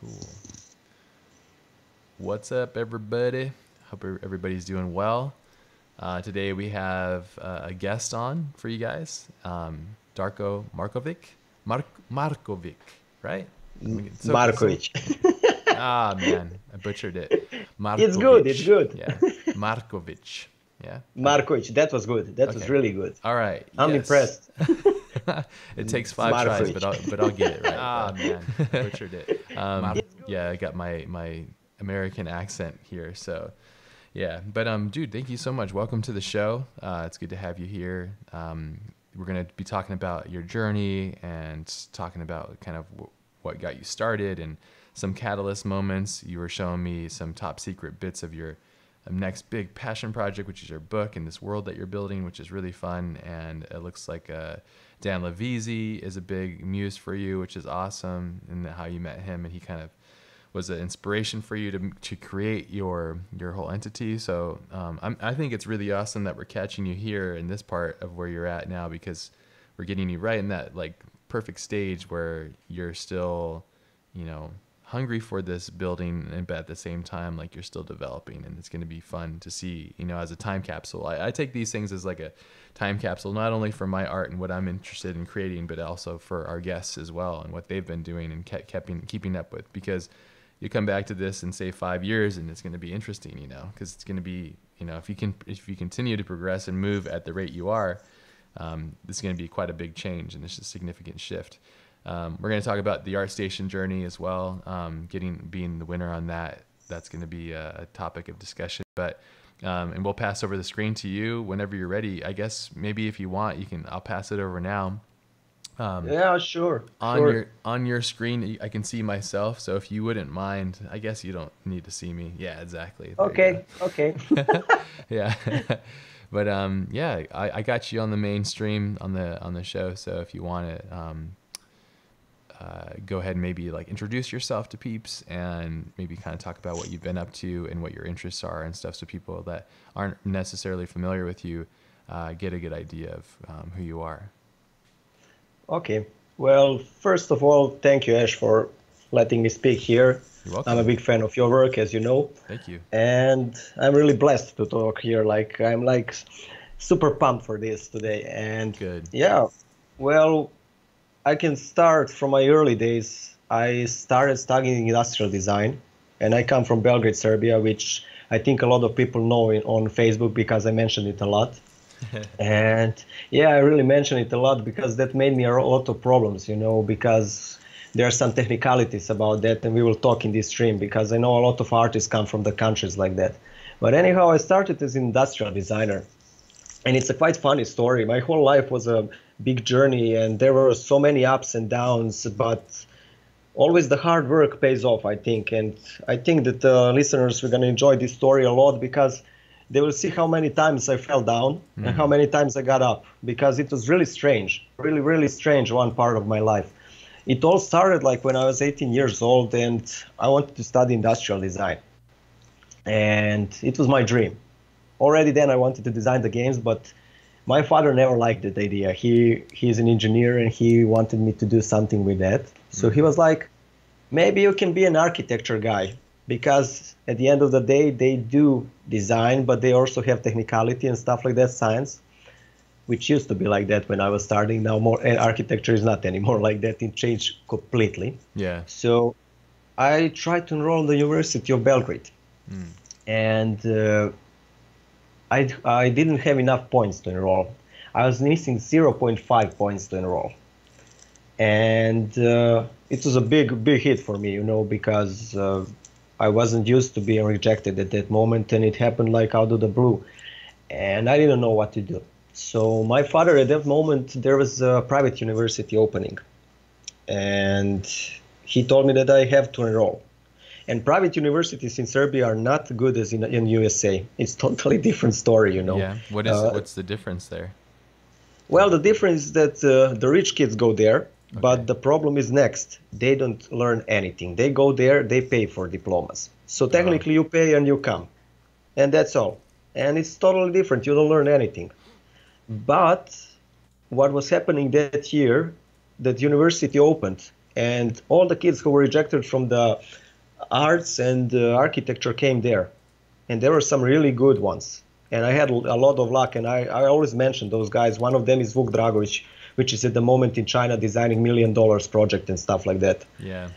Cool. What's up, everybody? Hope everybody's doing well. Today we have a guest on for you guys, Darko Markovic. Markovic, right? It's Markovic. Ah, man, I butchered it. It's good. It's Markovic. good. Yeah, Markovic. Yeah. Okay. Markovic. That was good. That was Okay. really good. All right. I'm Yes. impressed. It takes 5 tries, Markovic. but I'll get it right. Ah, man, butchered it. It's Yeah, I got my American accent here, so yeah. But dude, thank you so much. Welcome to the show. It's good to have you here. We're gonna be talking about your journey and talking about kind of what got you started and some catalyst moments. You were showing me some top secret bits of your next big passion project, which is your book and this world that you're building, which is really fun. And it looks like Dan Levisi is a big muse for you, which is awesome, and how you met him, and he kind of was an inspiration for you to create your whole entity. So I think it's really awesome that we're catching you here in this part of where you're at now, because we're getting you right in that like perfect stage where you're still, you know, hungry for this building, and but at the same time like you're still developing, and it's going to be fun to see, you know, as a time capsule. I take these things as like a time capsule, not only for my art and what I'm interested in creating, but also for our guests as well and what they've been doing and keeping up with, because you come back to this in say 5 years and it's going to be interesting, you know, because it's going to be, you know, if you continue to progress and move at the rate you are, this is going to be quite a big change, and it's a significant shift. We're going to talk about the ArtStation journey as well, being the winner on that. That's going to be a topic of discussion. But and we'll pass over the screen to you whenever you're ready. I guess maybe if you want, I'll pass it over now. Yeah, sure. Sure. On your screen, I can see myself. So if you wouldn't mind, I guess you don't need to see me. Yeah, exactly. There you Okay. Okay. go. Yeah. But yeah, I got you on the main stream on the show. So if you want to go ahead and maybe like introduce yourself to peeps, and maybe kind of talk about what you've been up to and what your interests are and stuff, so people that aren't necessarily familiar with you get a good idea of who you are. Okay. Well, first of all, thank you, Ash, for letting me speak here. You're I'm a welcome. big fan of your work, as you know, Thank you. and I'm really blessed to talk here. Like, I'm like super pumped for this today. And Good. yeah, well, I can start from my early days. I started studying industrial design, and I come from Belgrade, Serbia, which I think a lot of people know on Facebook because I mentioned it a lot. And yeah, I really mention it a lot because that made me a lot of problems, you know, because there are some technicalities about that, and we will talk in this stream because I know a lot of artists come from the countries like that. But anyhow, I started as an industrial designer, and it's a quite funny story. My whole life was a big journey, and there were so many ups and downs, but always the hard work pays off, I think. And I think that listeners are going to enjoy this story a lot because they will see how many times I fell down and how many times I got up, because it was really strange, really, really strange one part of my life. It all started like when I was 18 years old and I wanted to study industrial design. And it was my dream. Already then I wanted to design the games, but my father never liked that idea. He's an engineer and he wanted me to do something with that. So he was like, maybe you can be an architecture guy, because at the end of the day they do design, but they also have technicality and stuff like that, science, which used to be like that when I was starting. Now more and architecture is not anymore like that. It changed completely. Yeah. So I tried to enroll in the University of Belgrade, and I didn't have enough points to enroll. I was missing zero point 0.5 points to enroll. And it was a big hit for me, you know, because I wasn't used to being rejected at that moment, and it happened like out of the blue. And I didn't know what to do. So my father, at that moment, there was a private university opening, and he told me that I have to enroll. And private universities in Serbia are not good as in USA. It's totally different story, you know. Yeah. What's the difference there? Well, the difference is that the rich kids go there, but Okay. the problem is next. They don't learn anything. They go there, they pay for diplomas. So technically you pay and you come. And that's all. And it's totally different. You don't learn anything. But what was happening that year, that university opened, and all the kids who were rejected from the arts and architecture came there, and there were some really good ones. And I had a lot of luck, and I always mention those guys. One of them is Vuk Dragovic, which is at the moment in China designing $1 million project and stuff like that. Yeah.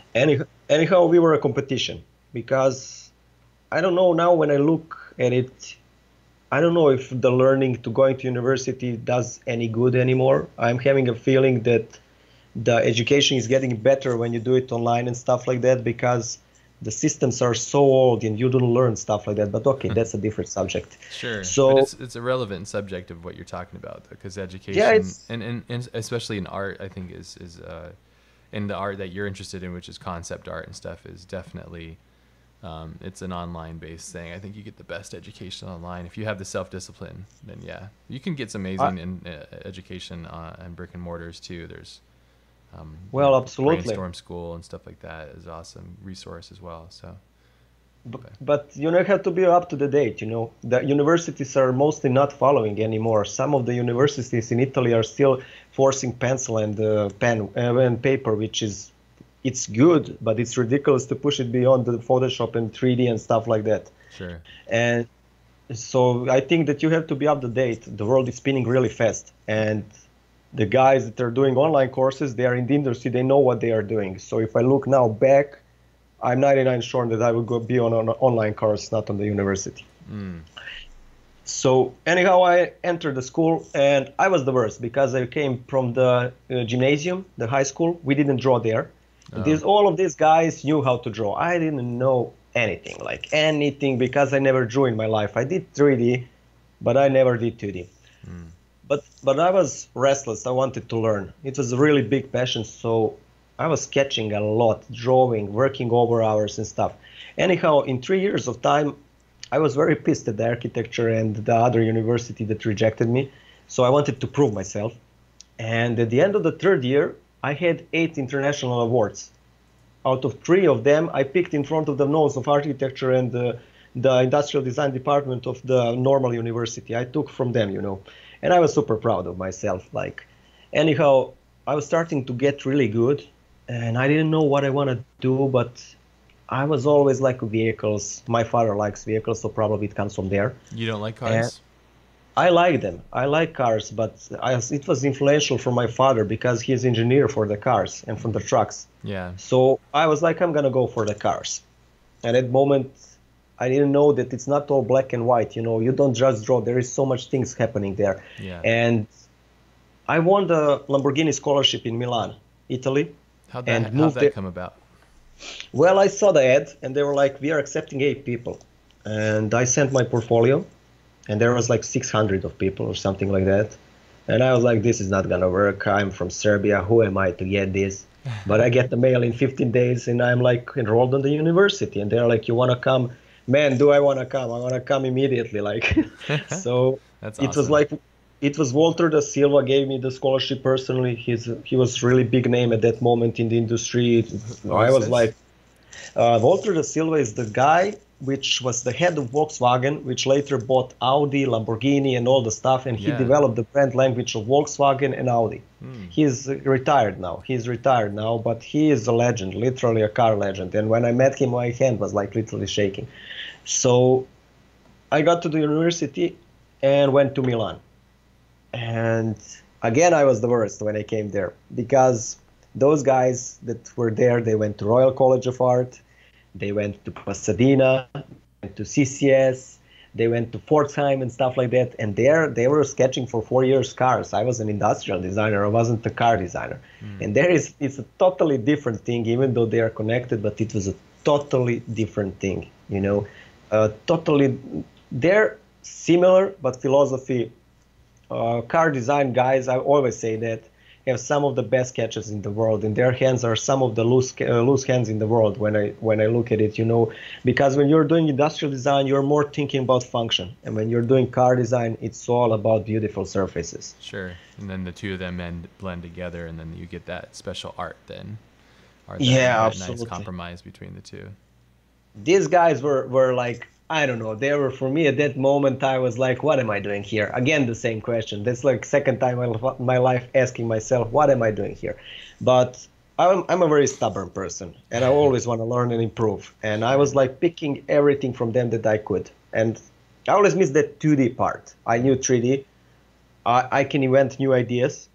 Anyhow, we were a competition because I don't know now when I look at it, I don't know if the learning to going to university does any good anymore. I'm having a feeling that the education is getting better when you do it online and stuff like that because the systems are so old and you don't learn stuff like that. But okay, that's a different subject. Sure. So but it's a relevant subject of what you're talking about because education, yeah, and especially in art, I think is in the art that you're interested in, which is concept art and stuff, is definitely it's an online based thing. I think you get the best education online if you have the self-discipline. Then yeah, you can get some amazing education in brick and mortars too. There's well, absolutely. Brainstorm School and stuff like that is awesome resource as well. So, but you know, you have to be up to the date. You know, the universities are mostly not following anymore. Some of the universities in Italy are still forcing pencil and pen and paper, which is it's good, but it's ridiculous to push it beyond the Photoshop and 3D and stuff like that. Sure. And so I think that you have to be up to date. The world is spinning really fast, and the guys that are doing online courses, they are in the industry, they know what they are doing. So if I look now back, I'm 99 sure that I would go be on an online course, not on the university. So anyhow, I entered the school, and I was the worst because I came from the gymnasium, the high school. We didn't draw there. All of these guys knew how to draw. I didn't know anything, because I never drew in my life. I did 3D, but I never did 2D. But I was restless. I wanted to learn. It was a really big passion, so I was sketching a lot, drawing, working over hours and stuff. Anyhow, in 3 years of time, I was very pissed at the architecture and the other university that rejected me. So I wanted to prove myself. And at the end of the third year, I had 8 international awards. Out of 3 of them, I picked in front of the nose of architecture and the industrial design department of the normal university. I took from them, you know. And I was super proud of myself. Anyhow, I was starting to get really good, and I didn't know what I want to do, but I was always like vehicles. My father likes vehicles, so probably it comes from there. You don't like cars? I like them. I like cars, but it was influential for my father because he's engineer for the cars and for the trucks. Yeah. So I was like, I'm going to go for the cars. And at the moment, I didn't know that it's not all black and white. You know, you don't just draw. There is so much things happening there. Yeah. And I won the Lamborghini scholarship in Milan, Italy. How'd that come about? Well, I saw the ad, and they were like, we are accepting 8 people. And I sent my portfolio, and there was like 600 of people or something like that. And I was like, this is not going to work. I'm from Serbia. Who am I to get this? But I get the mail in 15 days, and I'm like enrolled in the university. And they're like, you want to come? Man, do I want to come? I want to come immediately. So That's it was awesome. it was Walter da Silva gave me the scholarship personally. He was really big name at that moment in the industry. I was like, Walter da Silva is the guy which was the head of Volkswagen, which later bought Audi, Lamborghini, and all the stuff, and he developed the brand language of Volkswagen and Audi. He's retired now, but he is a legend, literally a car legend. And when I met him, my hand was like literally shaking. So I got to the university and went to Milan. And again, I was the worst when I came there because those guys that were there, they went to Royal College of Art, they went to Pasadena, went to CCS, they went to Pforzheim and stuff like that. And there they were sketching for 4 years cars. I was an industrial designer. I wasn't a car designer. And it's a totally different thing, even though they are connected, but it was a totally different thing, you know. They're similar, but philosophy. Car design guys, I always say that, have some of the best sketches in the world. In their hands are some of the loose hands in the world when I look at it, you know, because when you're doing industrial design, you're more thinking about function. And when you're doing car design, it's all about beautiful surfaces. Sure. And then the two of them blend together, and then you get that special art then. Or that nice absolutely. compromise between the two. These guys were like, I don't know, they were, for me at that moment, I was like, what am I doing here? Again, the same question. That's like second time in my life asking myself, what am I doing here? But I'm a very stubborn person, and I always want to learn and improve. And I was like picking everything from them that I could. And I always missed that 2D part. I knew 3D. I can invent new ideas.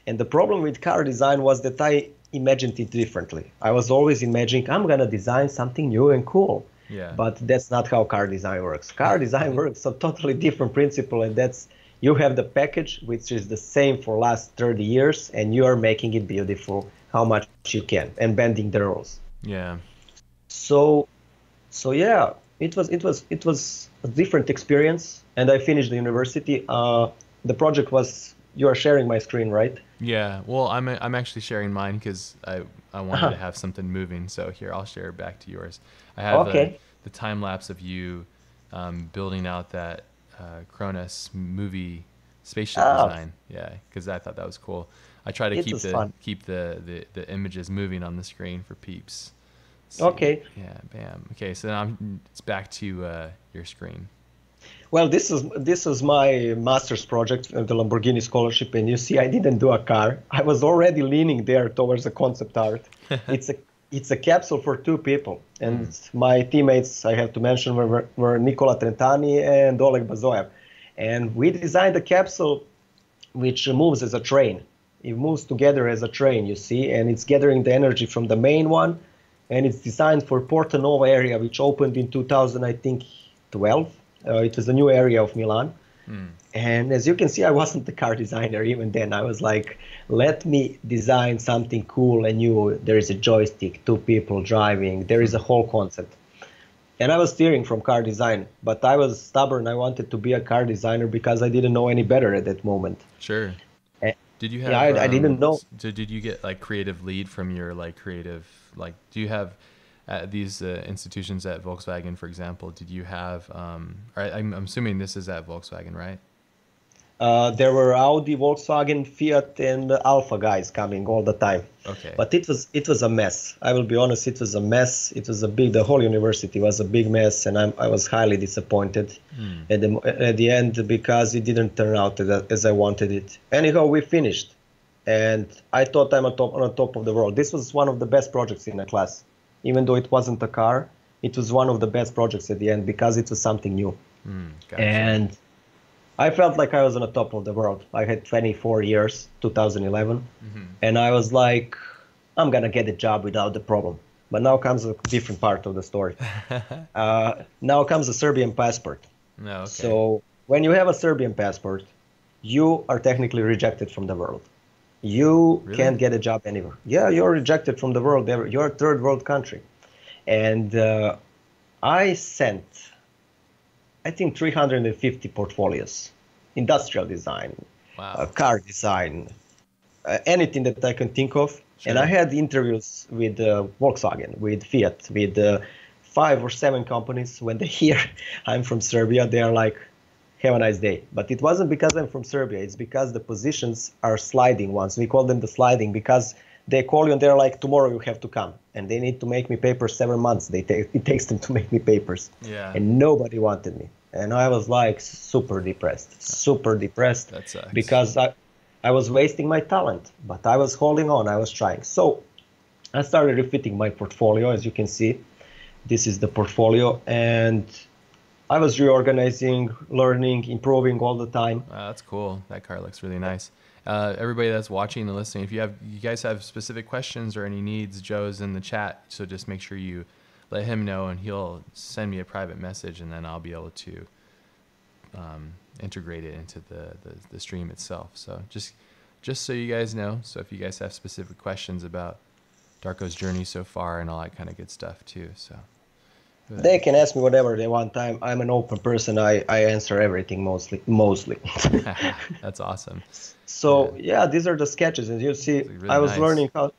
And the problem with car design was that I imagined it differently. I was always imagining I'm gonna design something new and cool. Yeah. But that's not how car design works. Car design works a totally different principle, and that's you have the package which is the same for last 30 years, and you are making it beautiful how much you can and bending the rules. Yeah. So yeah, it was a different experience, and I finished the university. The project was you are sharing my screen, right? Yeah. Well, I'm actually sharing mine because I wanted to have something moving. So here, I'll share it back to yours. I have Okay. the time lapse of you building out that Cronus movie spaceship design. Yeah, because I thought that was cool. I try to It was fun. keep the images moving on the screen for peeps. See. Okay. Yeah. Bam. Okay. So now it's back to your screen. Well, this was my master's project, the Lamborghini scholarship, and you see, I didn't do a car. I was already leaning there towards the concept art. It's a capsule for two people, and my teammates, I have to mention, were Nicola Trentani and Oleg Bazoyev, and we designed a capsule which moves as a train. It moves together as a train, you see, and it's gathering the energy from the main one, and it's designed for Porta Nova area, which opened in 2000, I think, 12. It was a new area of Milan. And as you can see, I wasn't the car designer even then. I was like, let me design something cool and new. There is a joystick, two people driving. There is a whole concept. And I was steering from car design, but I was stubborn. I wanted to be a car designer because I didn't know any better at that moment. Sure. Eh, Did you have? Yeah, I didn't know. Did you get like creative lead from your like creative like? Do you have at these institutions at Volkswagen, for example? Did you have? I'm assuming this is at Volkswagen, right? There were Audi, Volkswagen, Fiat, and Alpha guys coming all the time. Okay. But it was a mess. I will be honest, it was a mess. It was the whole university was a big mess, and I was highly disappointed at the end because it didn't turn out as I wanted it. Anyhow, we finished, and I thought I'm on top of the world. This was one of the best projects in the class, even though it wasn't a car. It was one of the best projects at the end because it was something new, Gotcha. and I felt like I was on the top of the world. I had 24 years, 2011, and I was like, I'm gonna get a job without the problem. But now comes a different part of the story. Now comes a Serbian passport. No. Okay. So when you have a Serbian passport, you are technically rejected from the world. You Really? can't get a job anywhere. Yeah, you're rejected from the world. You're a third world country. And I sent, I think, 350 portfolios, industrial design, Wow. car design, anything that I can think of. Sure. And I had interviews with Volkswagen, with Fiat, with 5 or 7 companies. When they hear I'm from Serbia, they are like, have a nice day. But it wasn't because I'm from Serbia. It's because the positions are sliding ones. We call them the sliding because they call you and they're like, tomorrow you have to come. And they need to make me papers 7 months. It takes them to make me papers. Yeah. And nobody wanted me. And I was like super depressed. That sucks. Because I was wasting my talent. But I was holding on. I was trying. So I started refitting my portfolio. As you can see, this is the portfolio. And I was reorganizing, learning, improving all the time. Wow, that's cool. That car looks really nice. Everybody that's watching and listening, if you guys have specific questions or any needs, Joe's in the chat. So just make sure you let him know, and he'll send me a private message, and then I'll be able to integrate it into the stream itself. So just so you guys know. So if you guys have specific questions about Darko's journey so far and all that kind of good stuff too. So they can ask me whatever they want. I'm an open person. I answer everything mostly. That's awesome. So yeah, these are the sketches, and you see, really I was nice. learning how.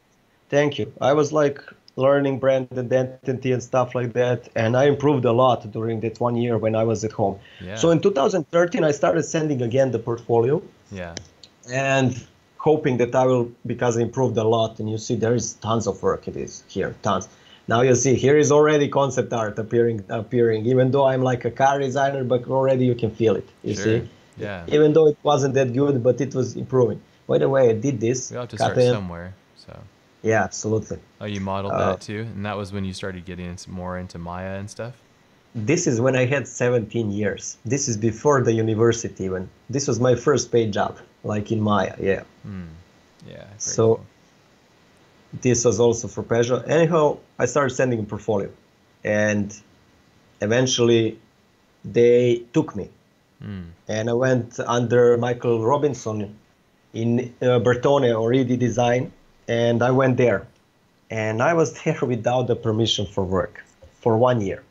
Thank you. I was like learning brand identity and stuff like that, and I improved a lot during that 1 year when I was at home. Yeah. So in 2013, I started sending again the portfolio, Yeah. and hoping that I will, because I improved a lot. And you see, there is tons of work. It is here, tons. Now you see, here is already concept art appearing. Even though I'm like a car designer, but already you can feel it. You Sure. see. Yeah. Even though it wasn't that good, but it was improving. By the way, I did this. We have to cut start in. somewhere. So Yeah, absolutely. Oh, you modeled Uh, that too, and that was when you started getting more into Maya and stuff. this is when I had 17 years. This is before the university when this was my first paid job, like in Maya. Yeah. Hmm. Yeah, very So cool. this was also for pleasure. Anyhow, I started sending a portfolio, and eventually they took me, Hmm. and I went under Michael Robinson in Bertone or ED Design, and I went there, and I was there without the permission for work for 1 year,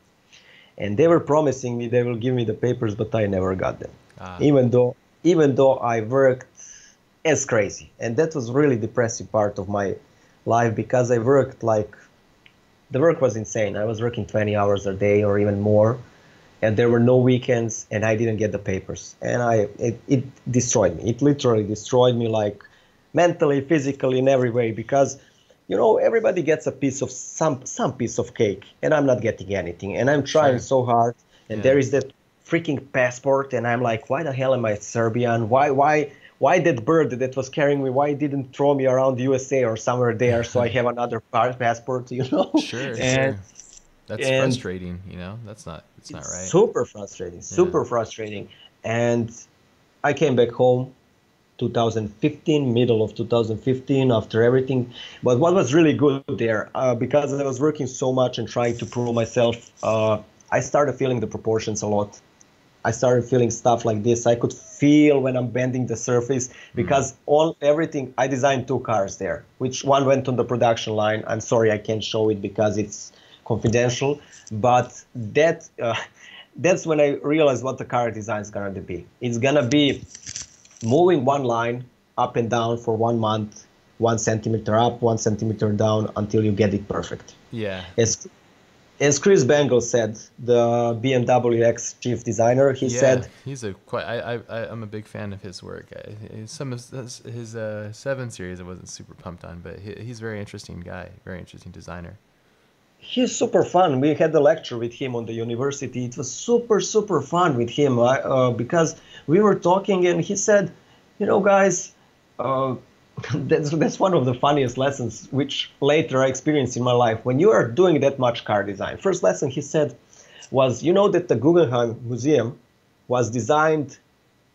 and they were promising me they will give me the papers, but I never got them, Ah. even though I worked as crazy, and that was really depressing part of my life because I worked like the work was insane. I was working 20 hours a day or even more, and there were no weekends, and I didn't get the papers, and it destroyed me. It literally destroyed me, like mentally, physically, in every way, because everybody gets a piece of some piece of cake, and I'm not getting anything, and I'm trying Sure. so hard, and Yeah. there is that freaking passport, and I'm like, why the hell am I Serbian? Why that bird that was carrying me? Why didn't throw me around the USA or somewhere there so I have another passport, Sure. and Sure. That's and frustrating. That's not. It's not it's right. super frustrating, Yeah. super frustrating. And I came back home 2015, middle of 2015, after everything. But what was really good there, because I was working so much and trying to prove myself, I started feeling the proportions a lot. I started feeling stuff like this. I could feel when I'm bending the surface Hmm. because all everything I designed two cars there, which one went on the production line. I'm sorry I can't show it because it's confidential, but that's when I realized what the car design is gonna be. It's gonna be moving one line up and down for 1 month, 1 centimeter up, 1 centimeter down until you get it perfect. Yeah. As as Chris Bangle said, the BMW X chief designer, he Yeah. said, He's a quite. I'm a big fan of his work. Some of his 7 series I wasn't super pumped on, but he's a very interesting guy. Very interesting designer. he's super fun. We had a lecture with him on the university. It was super, super fun with him because we were talking and he said, guys, uh, that's one of the funniest lessons which later I experienced in my life. When you are doing that much car design, first lesson he said was, that the Guggenheim Museum was designed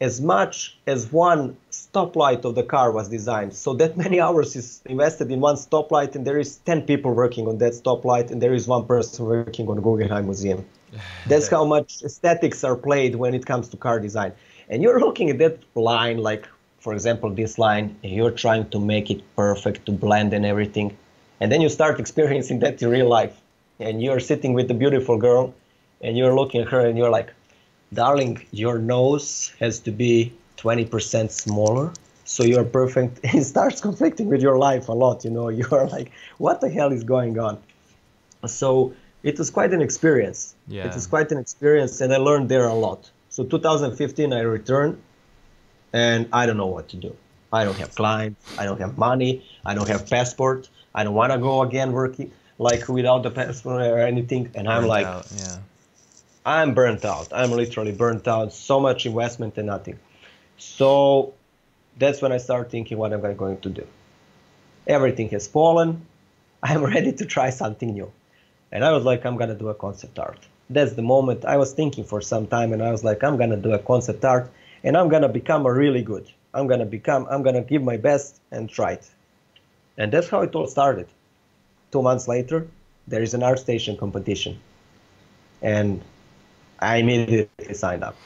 as much as one stoplight of the car was designed. So that many hours is invested in one stoplight, and there is 10 people working on that stoplight, and there is one person working on Guggenheim Museum. That's how much aesthetics are played when it comes to car design. And you're looking at that line, like, for example, this line, and you're trying to make it perfect, to blend and everything. And then you start experiencing that in real life. And you're sitting with a beautiful girl, and you're looking at her, and you're like, darling, your nose has to be 20% smaller. So you're perfect. It starts conflicting with your life a lot. You're like, what the hell is going on? So it was quite an experience. It Yeah. was quite an experience, and I learned there a lot. So 2015, I returned, and I don't know what to do. I don't have clients. I don't have money. I don't have passport. I don't want to go again working like without the passport or anything. And I'm Burnt like, out. Yeah. I'm burnt out. I'm literally burnt out. So much investment and nothing. So that's when I started thinking, what am I going to do? Everything has fallen. I'm ready to try something new. And I was like, I'm going to do a concept art. That's the moment I was thinking for some time. And I was like, I'm going to do a concept art and I'm going to become a really good. I'm going to give my best and try it. And that's how it all started. 2 months later, there is an art station competition. And I immediately signed up.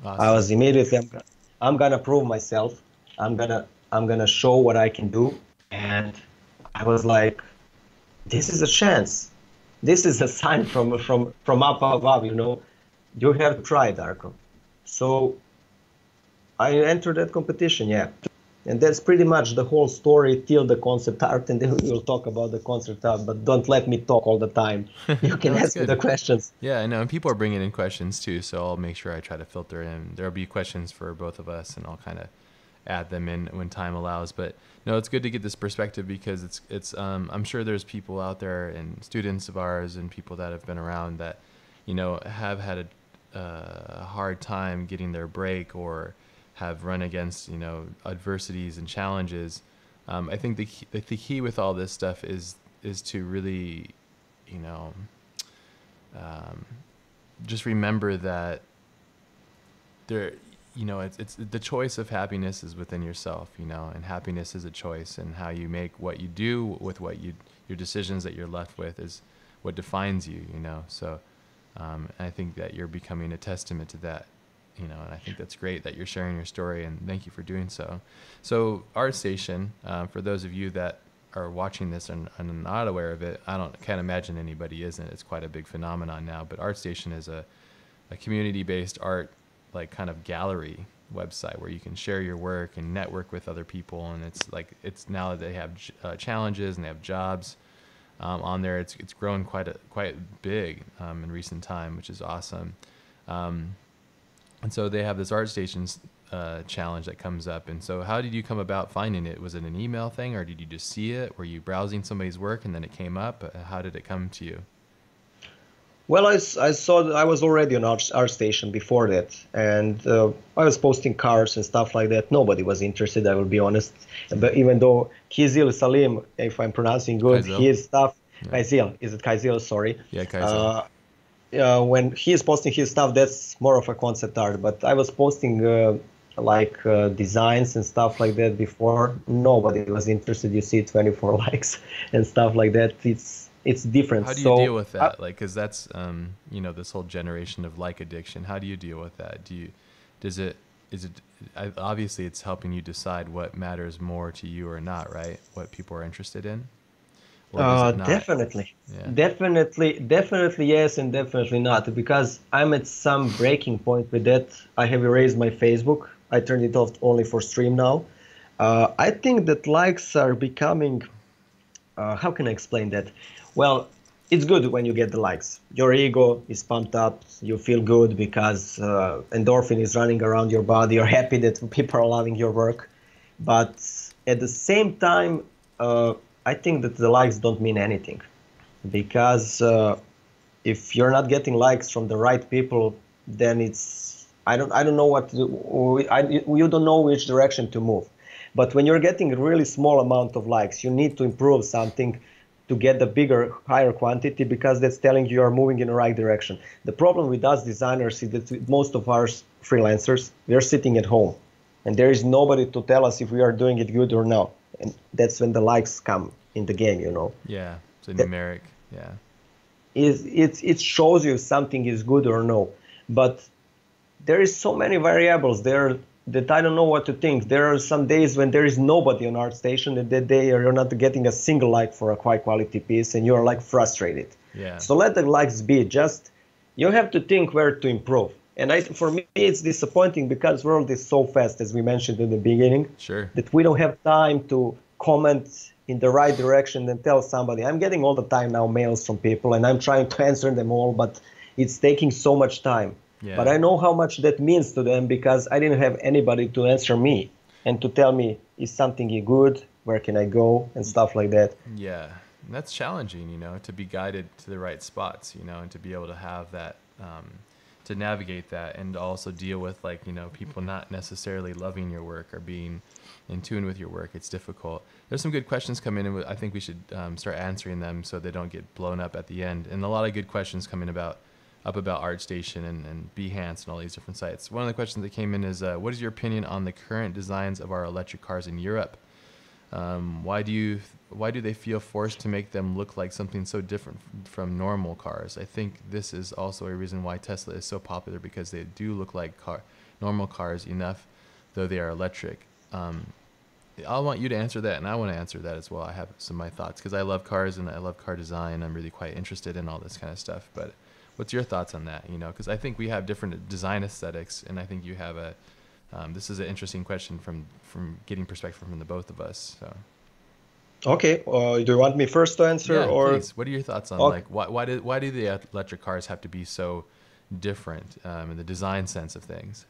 I Awesome. was immediately, I'm gonna prove myself. I'm gonna show what I can do. And I was like, this is a chance. This is a sign from up above. You have to try, Darko. So I entered that competition. Yeah. And that's pretty much the whole story till the concept art, and then we'll talk about the concept art. But don't let me talk all the time. You can No, it's ask me the good. questions. Yeah, I know. And people are bringing in questions too, so I'll make sure I try to filter in. There'll be questions for both of us, and I'll kind of add them in when time allows. But no, it's good to get this perspective because it's. I'm sure there's people out there and students of ours and people that have been around that, have had a hard time getting their break or have run against adversities and challenges. I think the key with all this stuff is to really, you know, um, just remember that there, you know, it's the choice of happiness is within yourself, you know, and happiness is a choice, and how you make what you do with your decisions that you're left with is what defines you, you know. So I think that you're becoming a testament to that, you know, and I think that's great that you're sharing your story, and thank you for doing so. So ArtStation, for those of you that are watching this and not aware of it, can't imagine anybody isn't. It's quite a big phenomenon now, but ArtStation is a community-based art, like kind of gallery website where you can share your work and network with other people. And it's now that they have challenges and they have jobs on there. It's grown quite big in recent time, which is awesome. And so they have this ArtStation challenge that comes up. And so how did you come about finding it? Was it an email thing, or did you just see it? Were you browsing somebody's work and then it came up? How did it come to you? Well, I saw that I was already on ArtStation before that, and I was posting cars and stuff like that. Nobody was interested, I will be honest. But even though Kizil Salim, if I'm pronouncing good, Kaizel. his stuff, Yeah. Kaizel, is it Kaizel? Sorry. Yeah, Kaizel. When he is posting his stuff, that's more of a concept art. But I was posting designs and stuff like that before. Nobody was interested. You see 24 likes and stuff like that. It's different. How do you deal with that? Like, because that's, you know, this whole generation of like addiction. How do you deal with that? Obviously it's helping you decide what matters more to you or not, right? What people are interested in? Or does it not? Definitely. Yeah. Definitely yes, and definitely not, because I'm at some breaking point with that. I have erased my Facebook. I turned it off only for stream now. I think that likes are becoming, how can I explain that? Well, it's good when you get the likes. Your ego is pumped up. You feel good because endorphin is running around your body. You're happy that people are loving your work. But at the same time, I think that the likes don't mean anything, because if you're not getting likes from the right people, then I don't know what to do. You don't know which direction to move. But when you're getting a really small amount of likes, you need to improve something to get the higher quantity, because that's telling you are moving in the right direction. The problem with us designers is that with most of our freelancers, we are sitting at home, and there is nobody to tell us if we are doing it good or not. And that's when the likes come in the game, you know. Yeah, it's a numeric, yeah. It shows you if something is good or no. But there is so many variables there that I don't know what to think. There are some days when there is nobody on ArtStation, and that day you're not getting a single like for a high quality piece, and you're like frustrated. Yeah. So let the likes be. Just you have to think where to improve. And for me, it's disappointing because the world is so fast, as we mentioned in the beginning. Sure. That we don't have time to comment in the right direction and tell somebody. I'm getting all the time now mails from people, and I'm trying to answer them all, but it's taking so much time. Yeah. But I know how much that means to them, because I didn't have anybody to answer me and to tell me, is something good, where can I go, and stuff like that. Yeah, and that's challenging, you know, to be guided to the right spots, you know, and to be able to have that, to navigate that, and also deal with, like, you know, people not necessarily loving your work or being in tune with your work. It's difficult. There's some good questions come in, and I think we should start answering them so they don't get blown up at the end. And a lot of good questions coming about ArtStation and Behance and all these different sites. One of the questions that came in is, what is your opinion on the current designs of our electric cars in Europe? Why do they feel forced to make them look like something so different from normal cars? I think this is also a reason why Tesla is so popular, because they do look like normal cars enough, though they are electric. I want you to answer that, and I want to answer that as well. I have some of my thoughts, because I love cars and I love car design. I'm really quite interested in all this kind of stuff. But what's your thoughts on that? You know, because I think we have different design aesthetics, and I think you have this is an interesting question from getting perspective from the both of us. So. Okay. Do you want me first to answer, Yeah, or please. What are your thoughts on like why do the electric cars have to be so different in the design sense of things?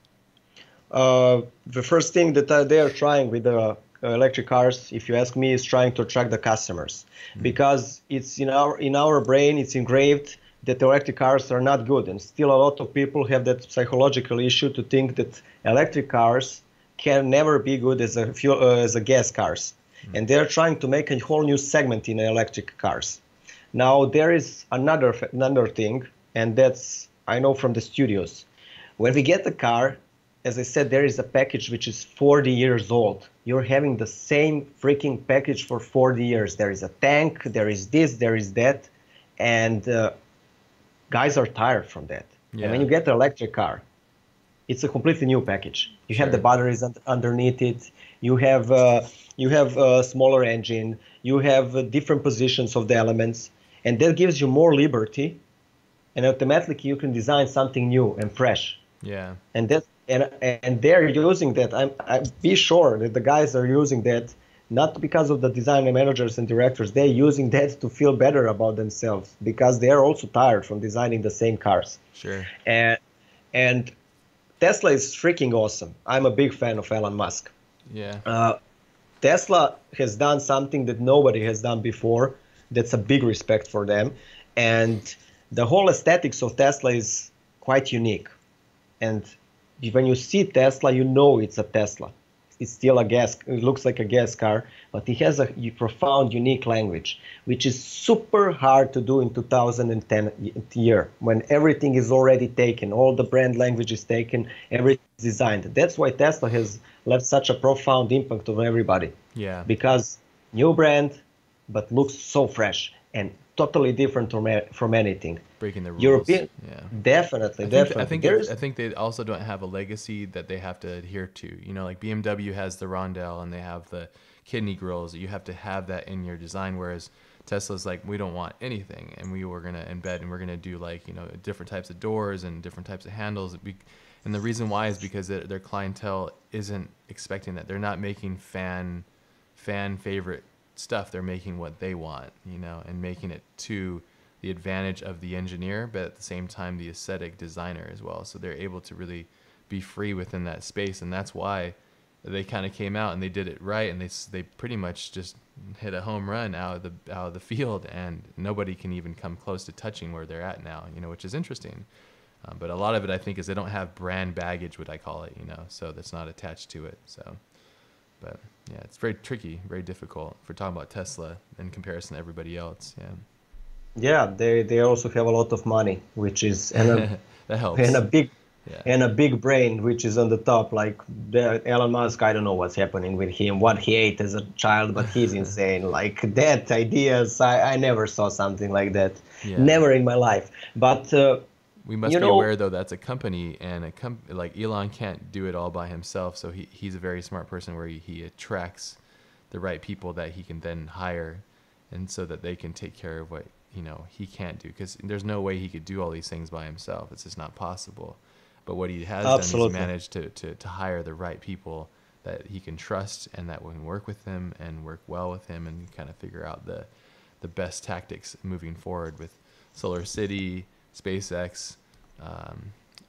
The first thing that they are trying with the electric cars, if you ask me, is trying to attract the customers, because it's in our brain, it's engraved that electric cars are not good, and still a lot of people have that psychological issue to think that electric cars can never be good as a gas cars. and they're trying to make a whole new segment in electric cars. Now there is another thing, and that's I know from the studios. When we get the car, as I said, there is a package which is 40 years old. You're having the same freaking package for 40 years. There is a tank, there is this, there is that, and guys are tired from that. Yeah. And when you get the electric car, it's a completely new package. You have the batteries underneath it. You have a smaller engine. You have different positions of the elements, and that gives you more liberty. And automatically you can design something new and fresh. Yeah. And that and they're using that. I be sure that the guys are using that not because of the design managers and directors. They're using that to feel better about themselves because they are also tired from designing the same cars. Sure. And Tesla is freaking awesome. I'm a big fan of Elon Musk. Yeah. Tesla has done something that nobody has done before. That's a big respect for them. And the whole aesthetics of Tesla is quite unique. And when you see Tesla, you know it's a Tesla. It's still it looks like a gas car, but it has a profound, unique language, which is super hard to do in 2010 year, when everything is already taken, all the brand language is taken, everything is designed. That's why Tesla has left such a profound impact on everybody. Yeah. Because new brand, but looks so fresh and totally different from anything. Breaking the rules. European, yeah. Definitely. I think they also don't have a legacy that they have to adhere to. You know, like BMW has the Rondell and they have the kidney grills. You have to have that in your design, whereas Tesla's like, we don't want anything, and we're going to embed and we're going to do like, you know, different types of doors and different types of handles. And the reason why is because their clientele isn't expecting that. They're not making fan favorite stuff. They're making what they want, you know, and making it to the advantage of the engineer, but at the same time the aesthetic designer as well. So they're able to really be free within that space, and that's why they kind of came out and they did it right, and they pretty much just hit a home run out of the field, and nobody can even come close to touching where they're at now, you know, which is interesting. But a lot of it, I think, is they don't have brand baggage, what I call it, you know, so that's not attached to it. So, but yeah, it's very tricky, very difficult if we're talking about Tesla in comparison to everybody else. Yeah. Yeah, they also have a lot of money, which is that helps. And a big brain, which is on the top. Like Elon Musk, I don't know what's happening with him, what he ate as a child, but he's insane. Like that ideas, I never saw something like that, never in my life. But we must be aware, though, that's a company, and like Elon can't do it all by himself. So he's a very smart person where he attracts the right people that he can then hire, and so that they can take care of what, you know, he can't do, because there's no way he could do all these things by himself. It's just not possible. But what he has done is managed to hire the right people that he can trust and that can work with him and work well with him, and kind of figure out the best tactics moving forward with Solar City, SpaceX,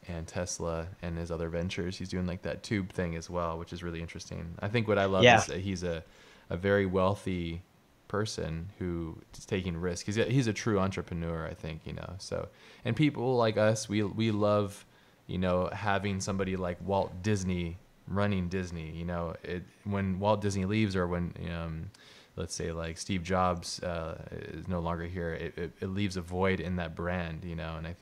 and Tesla, and his other ventures. He's doing like that tube thing as well, which is really interesting. I think what I love is that he's a very wealthy person who is taking risk. He's a true entrepreneur, I think, you know. So, and people like us, we love, you know, having somebody like Walt Disney running Disney. You know, when Walt Disney leaves, or when let's say like Steve Jobs is no longer here, it leaves a void in that brand, you know. And I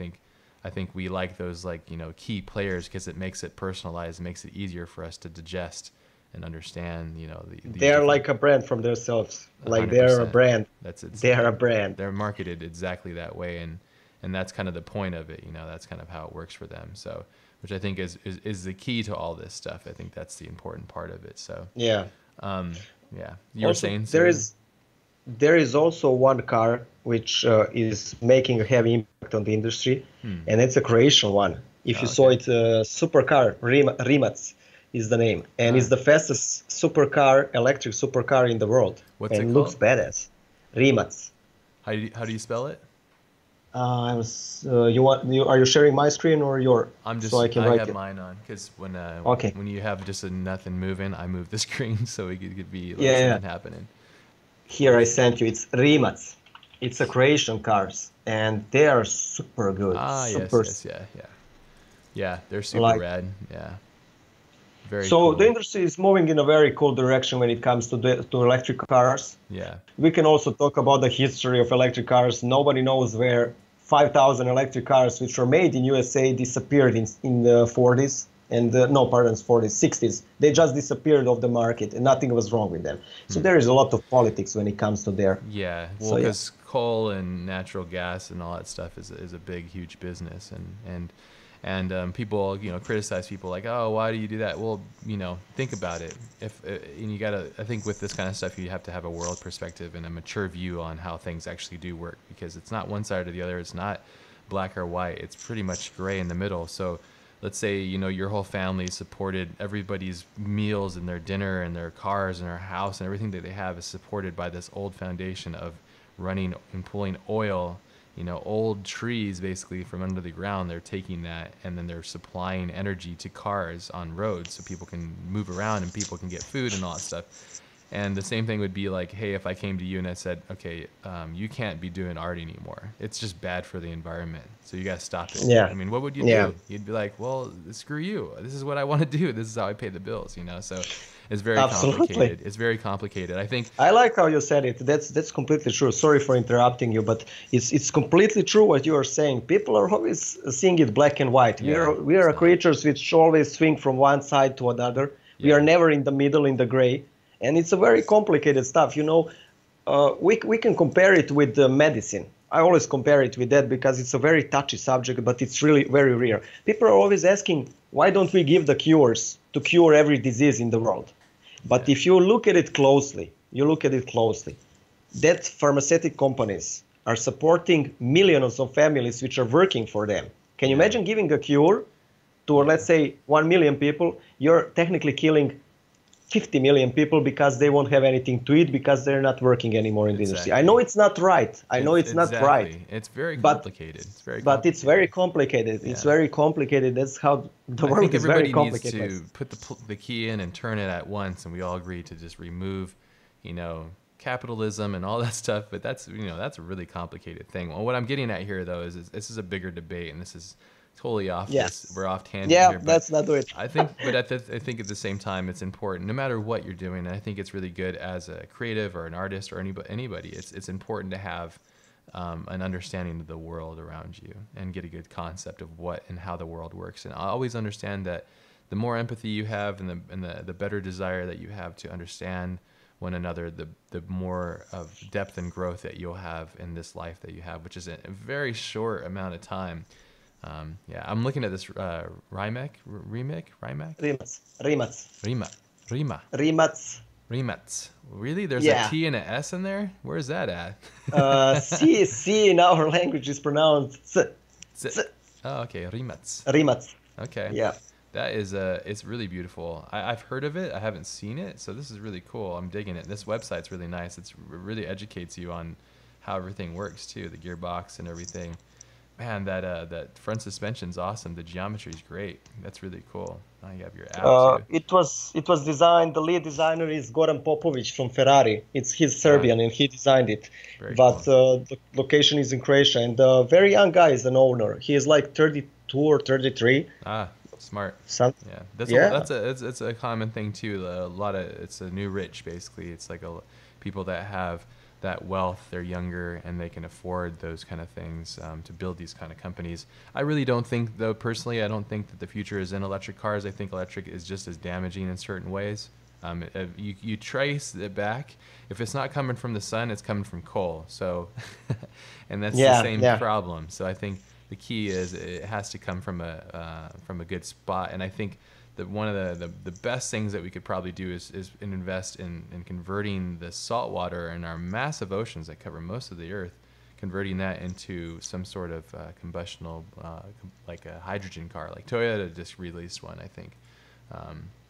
think we like those, like, you know, key players, because it makes it personalized, it makes it easier for us to digest and understand, you know. They're like a brand from themselves. Like 100%. They're a brand. They're a brand. They're marketed exactly that way, and that's kind of the point of it, you know. That's kind of how it works for them. So, which I think is the key to all this stuff. I think that's the important part of it. So yeah, yeah. You were saying there is also one car which is making a heavy impact on the industry, and it's a Croatian one. If you saw it, supercar, Rimac is the name, and it's the fastest electric supercar in the world. What's it called? Looks badass. Rimac. How do you spell it? Are you sharing my screen or your? I have mine on, because when you have just nothing moving, I move the screen so it could be something happening. Here I sent you. It's Rimac. It's a Croatian cars, and they are super good. Yes, yeah. They're super rad. Yeah. Very So the cool. industry is moving in a very cool direction when it comes to electric cars. Yeah. We can also talk about the history of electric cars. Nobody knows where 5,000 electric cars, which were made in USA, disappeared in the 40s and no, pardon, 40s, 60s. They just disappeared off the market, and nothing was wrong with them. So Hmm. there is a lot of politics when it comes to there. Yeah. Well, So yeah, because coal and natural gas and all that stuff is a big, huge business, and people, criticize people like, oh, why do you do that? Well, think about it. If and you gotta, I think with this kind of stuff, you have to have a world perspective and a mature view on how things actually do work, because it's not one side or the other. It's not black or white. It's pretty much gray in the middle. So let's say your whole family supported everybody's meals and their dinner and their cars and their house, and everything that they have is supported by this old foundation of running and pulling oil, old trees basically from under the ground. They're taking that and then they're supplying energy to cars on roads so people can move around and people can get food and all that stuff. And the same thing would be like, hey, if I came to you and I said, okay, you can't be doing art anymore. It's just bad for the environment. So you got to stop it. yeah, I mean, what would you yeah. do? You'd be like, well, screw you. This is what I want to do. This is how I pay the bills. So it's very Absolutely. complicated. It's very complicated. I think, I like how you said it. That's completely true. Sorry for interrupting you, but it's completely true what you are saying. People are always seeing it black and white. We yeah, are we it's are not. creatures which always swing from one side to another. We are Yeah, never in the middle, in the gray, and it's a very complicated stuff. We can compare it with medicine. I always compare it with that because it's a very touchy subject, but it's really very rare. People are always asking, why don't we give the cures to cure every disease in the world? But yeah, if you look at it closely, that pharmaceutical companies are supporting millions of families which are working for them. Can you yeah, imagine giving a cure to, yeah. let's say, 1 million people? You're technically killing 50 million people because they won't have anything to eat because they're not working anymore in the industry. I know Exactly. it's not right. I know it's not right, Exactly. It's very but complicated. It's very it's very complicated. complicated. It's Yeah. very complicated. That's how the I think world is very everybody needs complicated. to put the key in and turn it at once, and we all agree to just remove, capitalism and all that stuff. But that's a really complicated thing. Well, what I'm getting at here, though, is this is a bigger debate, and this is totally off this. Yes. We're off tangent Yeah, here, but let's not do it. I think at the same time, it's important, no matter what you're doing. And I think it's really good as a creative or an artist or anybody. It's important to have an understanding of the world around you and get a good concept of what and how the world works. And I always understand that the more empathy you have and the better desire that you have to understand one another, the more of depth and growth that you'll have in this life that you have, which is a very short amount of time. Yeah, I'm looking at this Rimac, Rimats. Rima, Rima, Rimats. Rimats. Really? There's a Yeah. T and a S in there? Where's that at? C in our language is pronounced Z- Oh, okay, Rimats. Rimats. Okay. Yeah. That is it's really beautiful. I've heard of it. I haven't seen it, so this is really cool. I'm digging it. This website's really nice. It really educates you on how everything works too, the gearbox and everything. Man, that front suspension's awesome. The geometry's great. That's really cool. Now you have your app too. It was designed. The lead designer is Goran Popovic from Ferrari. He's Ah, Serbian and he designed it. very But cool. the location is in Croatia, and a very young guy is an owner. He is like 32 or 33. Ah, smart. Some, Yeah, yeah, it's a common thing too. A lot of it's a new rich basically. It's like people that have that wealth, they're younger and they can afford those kind of things to build these kind of companies. I really don't think, though, personally, I don't think that the future is in electric cars. I think electric is just as damaging in certain ways. If you trace it back. If it's not coming from the sun, it's coming from coal. So, and that's the yeah, same yeah. problem. So I think the key is it has to come from a good spot. And I think that one of the best things that we could probably do is invest in converting the salt water in our massive oceans that cover most of the earth, converting that into some sort of combustional, like a hydrogen car. Like Toyota just released one, I think,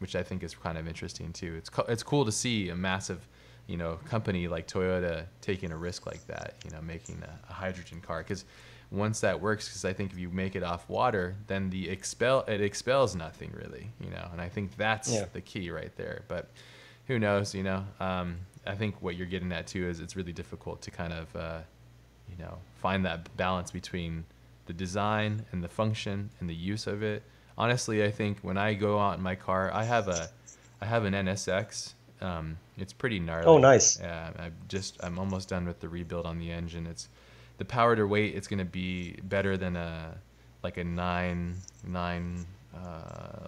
which I think is kind of interesting too. It's cool to see a massive, company like Toyota taking a risk like that, making a hydrogen car. Because once that works, because I think if you make it off water, then it expels nothing really, and I think that's Yeah. the key right there. But who knows, I think what you're getting at too is it's really difficult to kind of, find that balance between the design and the function and the use of it. honestly, I think when I go out in my car, I have an NSX. It's pretty Oh, gnarly. nice. Yeah, I'm almost done with the rebuild on the engine. It's the power to weight. It's gonna be better than a like a nine.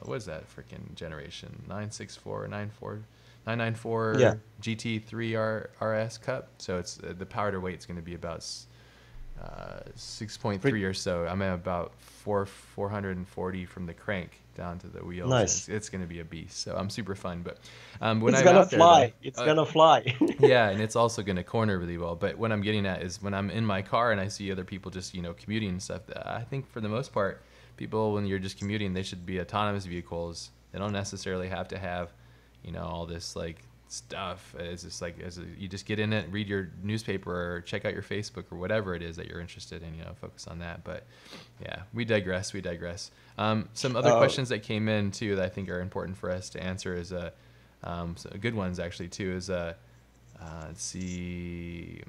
What is that freaking generation? 964, 994 Yeah, GT3 RS Cup. So it's the power to weight is going to be about 6.3 pretty or so. I'm at about 440 from the crank down to the wheels, and nice. it's going to be a beast. So I'm super fun. But when It's I'm gonna out there though, fly. It's gonna fly. yeah, and it's also going to corner really well. But what I'm getting at is when I'm in my car and I see other people just commuting and stuff. I think for the most part, people when you're just commuting, they should be autonomous vehicles. They don't necessarily have to have all this like stuff. It's just like you just get in it, read your newspaper, or check out your Facebook or whatever it is that you're interested in. Focus on that. But yeah, we digress. We digress. Some other uh, questions that came in too that I think are important for us to answer is so good ones actually too is let's see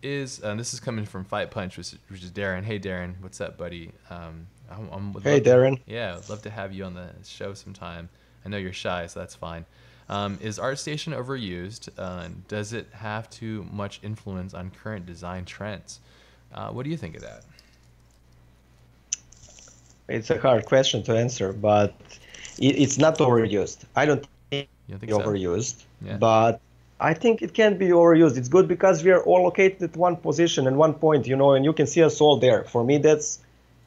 is this is coming from Fight Punch, which is Darren. Hey Darren, what's up, buddy? Would hey, love to Darren. yeah, would love to have you on the show sometime. I know you're shy, so that's fine. Is ArtStation overused? Does it have too much influence on current design trends? What do you think of that? It's a hard question to answer, but it's not overused. I don't think You don't think it's so? overused, Yeah. but I think it can be overused. It's good because we are all located at one position and one point, and you can see us all there. For me, that's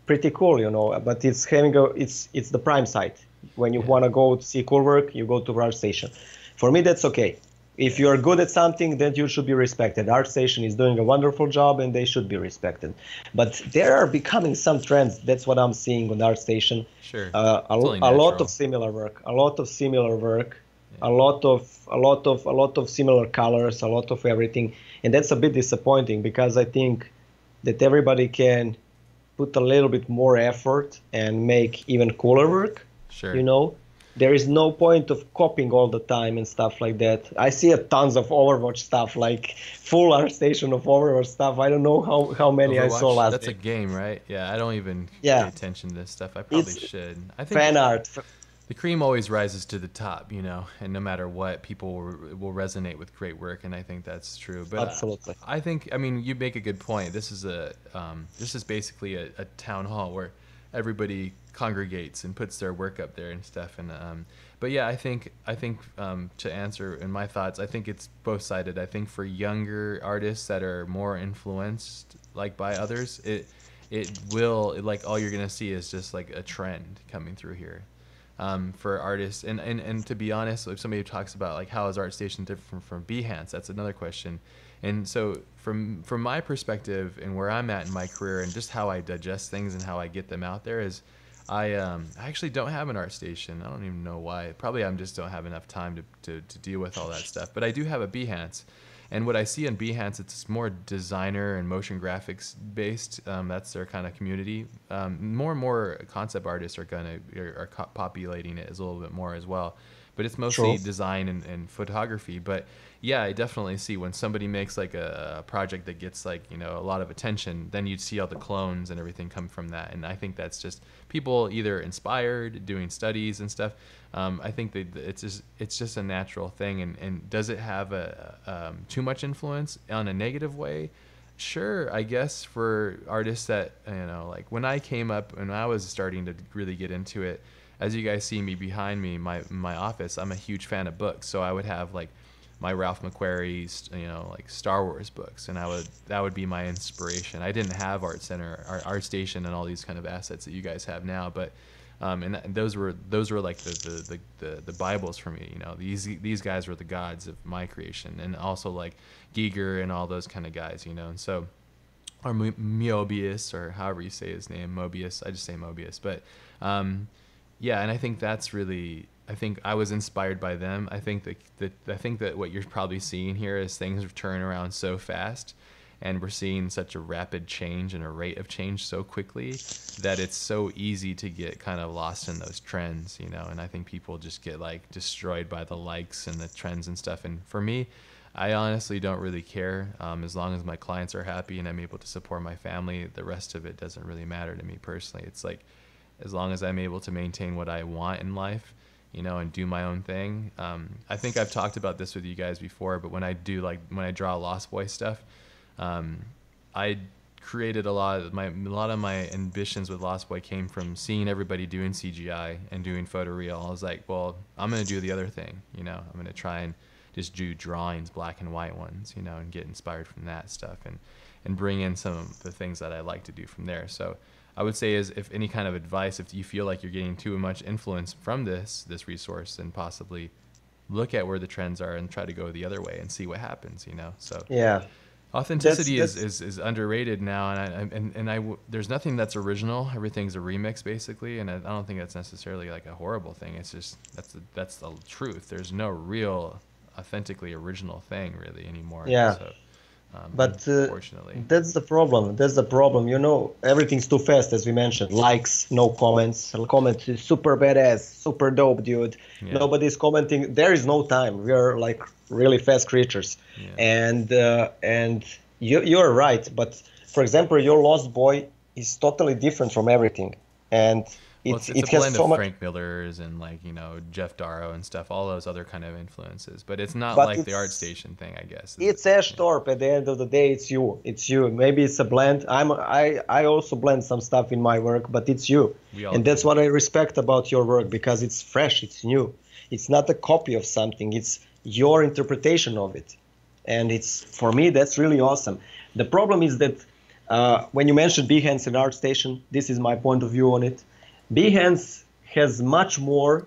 pretty cool. But it's having it's the prime site. When you Yeah. want to go to see cool work, you go to ArtStation. For me, that's okay. If Yeah. you are good at something, then you should be respected. ArtStation is doing a wonderful job, and they should be respected. But there are becoming some trends. That's what I'm seeing on ArtStation. Sure. Uh, It's only a lot of natural. similar work. A lot of similar work. Yeah. A lot of similar colors. A lot of everything, and that's a bit disappointing because I think that everybody can put a little bit more effort and make even cooler work. You Sure. know, there is no point of copying all the time and stuff like that. I see a tons of Overwatch stuff, like full art station of Overwatch stuff. I don't know how many I saw Overwatch, last that's a day. game, right? Yeah, I don't even pay Yeah, attention to this stuff. I probably it's should. I think fan art. the cream always rises to the top, and no matter what, people will resonate with great work, and I think that's true. But Absolutely. I think, I mean, you make a good point. This is basically a town hall where everybody congregates and puts their work up there and stuff. And but yeah, I think to answer in my thoughts, I think it's both sided. I think for younger artists that are more influenced like by others, it will like all you're gonna see is just like a trend coming through here for artists. And to be honest, if somebody talks about like how is ArtStation different from Behance, that's another question. And so from my perspective and where I'm at in my career and just how I digest things and how I get them out there is I actually don't have an ArtStation. I don't even know why. Probably I just don't have enough time to deal with all that stuff. But I do have a Behance. And what I see in Behance, it's more designer and motion graphics based. That's their kind of community. More and more concept artists are populating it as a little bit more as well. But it's mostly True. design and photography. But yeah, I definitely see when somebody makes like a project that gets like a lot of attention, then you'd see all the clones and everything come from that. And I think that's just people either inspired, doing studies and stuff. I think that it's just a natural thing. And does it have too much influence on a negative way? Sure, I guess for artists that like when I came up and I was starting to really get into it, as you guys see me behind me, my office, I'm a huge fan of books, so I would have like my Ralph McQuarrie's, like Star Wars books, and that would be my inspiration. I didn't have Art Center, ArtStation, and all these kind of assets that you guys have now, but those were like the Bibles for me. These guys were the gods of my creation, and also like Giger and all those kind of guys. And so or Moebius, or however you say his name, Mobius. I just say Mobius, but yeah, and I think that's really. I think I was inspired by them. I think that what you're probably seeing here is things turn around so fast, and we're seeing such a rapid change and a rate of change so quickly that it's so easy to get kind of lost in those trends, And I think people just get like destroyed by the likes and the trends and stuff. And for me, I honestly don't really care. As long as my clients are happy and I'm able to support my family, the rest of it doesn't really matter to me personally. It's like as long as I'm able to maintain what I want in life, you know, and do my own thing. I think I've talked about this with you guys before, but when I draw Lost Boy stuff, I created a lot of my ambitions with Lost Boy came from seeing everybody doing CGI and doing photoreal. I was like, well, I'm going to do the other thing, you know. I'm going to try and just do drawings, black and white ones, you know, and get inspired from that stuff and bring in some of the things that I like to do from there. So I would say, is if any kind of advice, if you feel like you're getting too much influence from this resource, then possibly look at where the trends are and try to go the other way and see what happens, you know. So Yeah. authenticity That's is underrated now, and there's nothing that's original. Everything's a remix basically, and I don't think that's necessarily like a horrible thing. It's just that's the truth. There's no real authentically original thing really anymore. yeah. So, But unfortunately, that's the problem. That's the problem. You know, everything's too fast, as we mentioned. Likes, no comments. Comments is super badass, super dope, dude. yeah, Nobody's commenting. There is no time. We are like really fast creatures, yeah. and you're right. But for example, your Lost Boy is totally different from everything, and Well, it it's a it has blend so of much. Frank Miller's and like, you know, Jeff Darrow and stuff, all those other kind of influences. But it's not But like the ArtStation thing, I guess. it's Ash Thorpe. At the end of the day, it's you. It's you. Maybe it's a blend. I also blend some stuff in my work, but it's you. We all And that's do. what I respect about your work, because it's fresh, it's new. It's not a copy of something. It's your interpretation of it. And it's, for me, that's really awesome. The problem is that when you mentioned Behance and ArtStation, this is my point of view on it. Behance has much more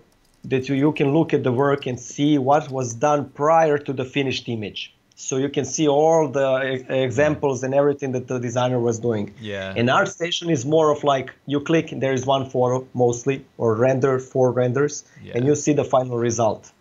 that you can look at the work and see what was done prior to the finished image. So you can see all the examples and everything that the designer was doing. Yeah. And ArtStation is more of like, you click, there is one photo mostly, or render, 4 renders, Yeah. and you see the final result.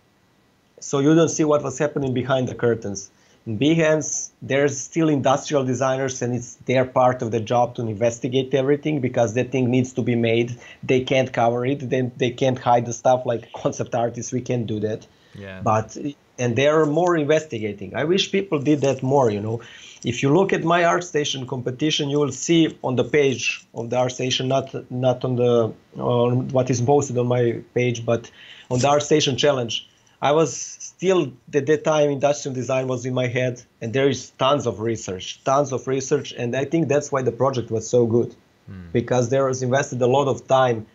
So you don't see what was happening behind the curtains. In Behance, there's still industrial designers, and it's their part of the job to investigate everything, because that thing needs to be made. They can't cover it. They can't hide the stuff like concept artists. We can't do that. Yeah. But and they're more investigating. I wish people did that more. You know, if you look at my ArtStation competition, you will see on the page of the ArtStation, not on the on what is posted on my page, but on the ArtStation challenge. I was still at that time, industrial design was in my head, and there is tons of research, and I think that's why the project was so good, because there was invested a lot of time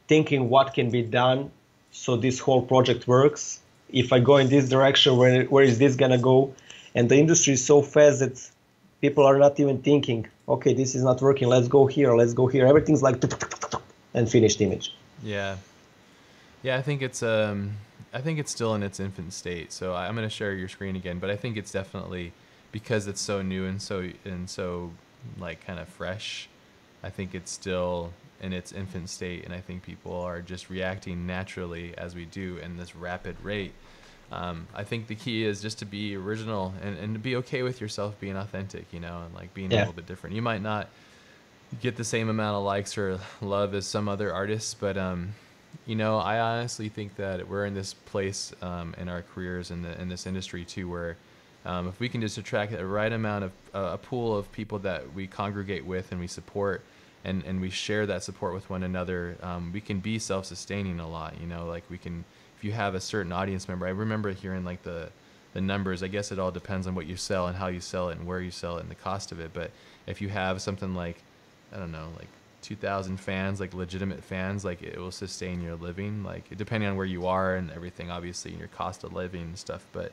thinking what can be done so this whole project works. If I go in this direction, where is this gonna go? And the industry is so fast that people are not even thinking, okay, this is not working, let's go here, let's go here. Everything's like and finished image. Yeah. Yeah, I think it's still in its infant state. So I'm going to share your screen again, but I think it's definitely, because it's so new and so like kind of fresh, I think it's still in its infant state, and I think people are just reacting naturally as we do in this rapid rate. I think the key is just to be original and to be okay with yourself being authentic, you know, and like being a little bit different. You might not get the same amount of likes or love as some other artists, but you know, I honestly think that we're in this place in our careers in this industry too, where if we can just attract a right amount of a pool of people that we congregate with and we support, and we share that support with one another, we can be self-sustaining a lot. You know, like we can, if you have a certain audience member. I remember hearing like the numbers. I guess it all depends on what you sell and how you sell it and where you sell it and the cost of it. But if you have something like, I don't know, like 2,000 fans, like legitimate fans, like it will sustain your living, like depending on where you are and everything, obviously, and your cost of living and stuff. But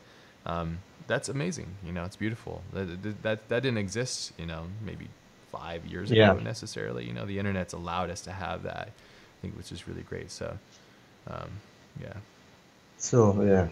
that's amazing. You know, it's beautiful. That didn't exist, you know, maybe 5 years ago necessarily. You know, the internet's allowed us to have that, I think, which is really great. So, yeah. So yeah,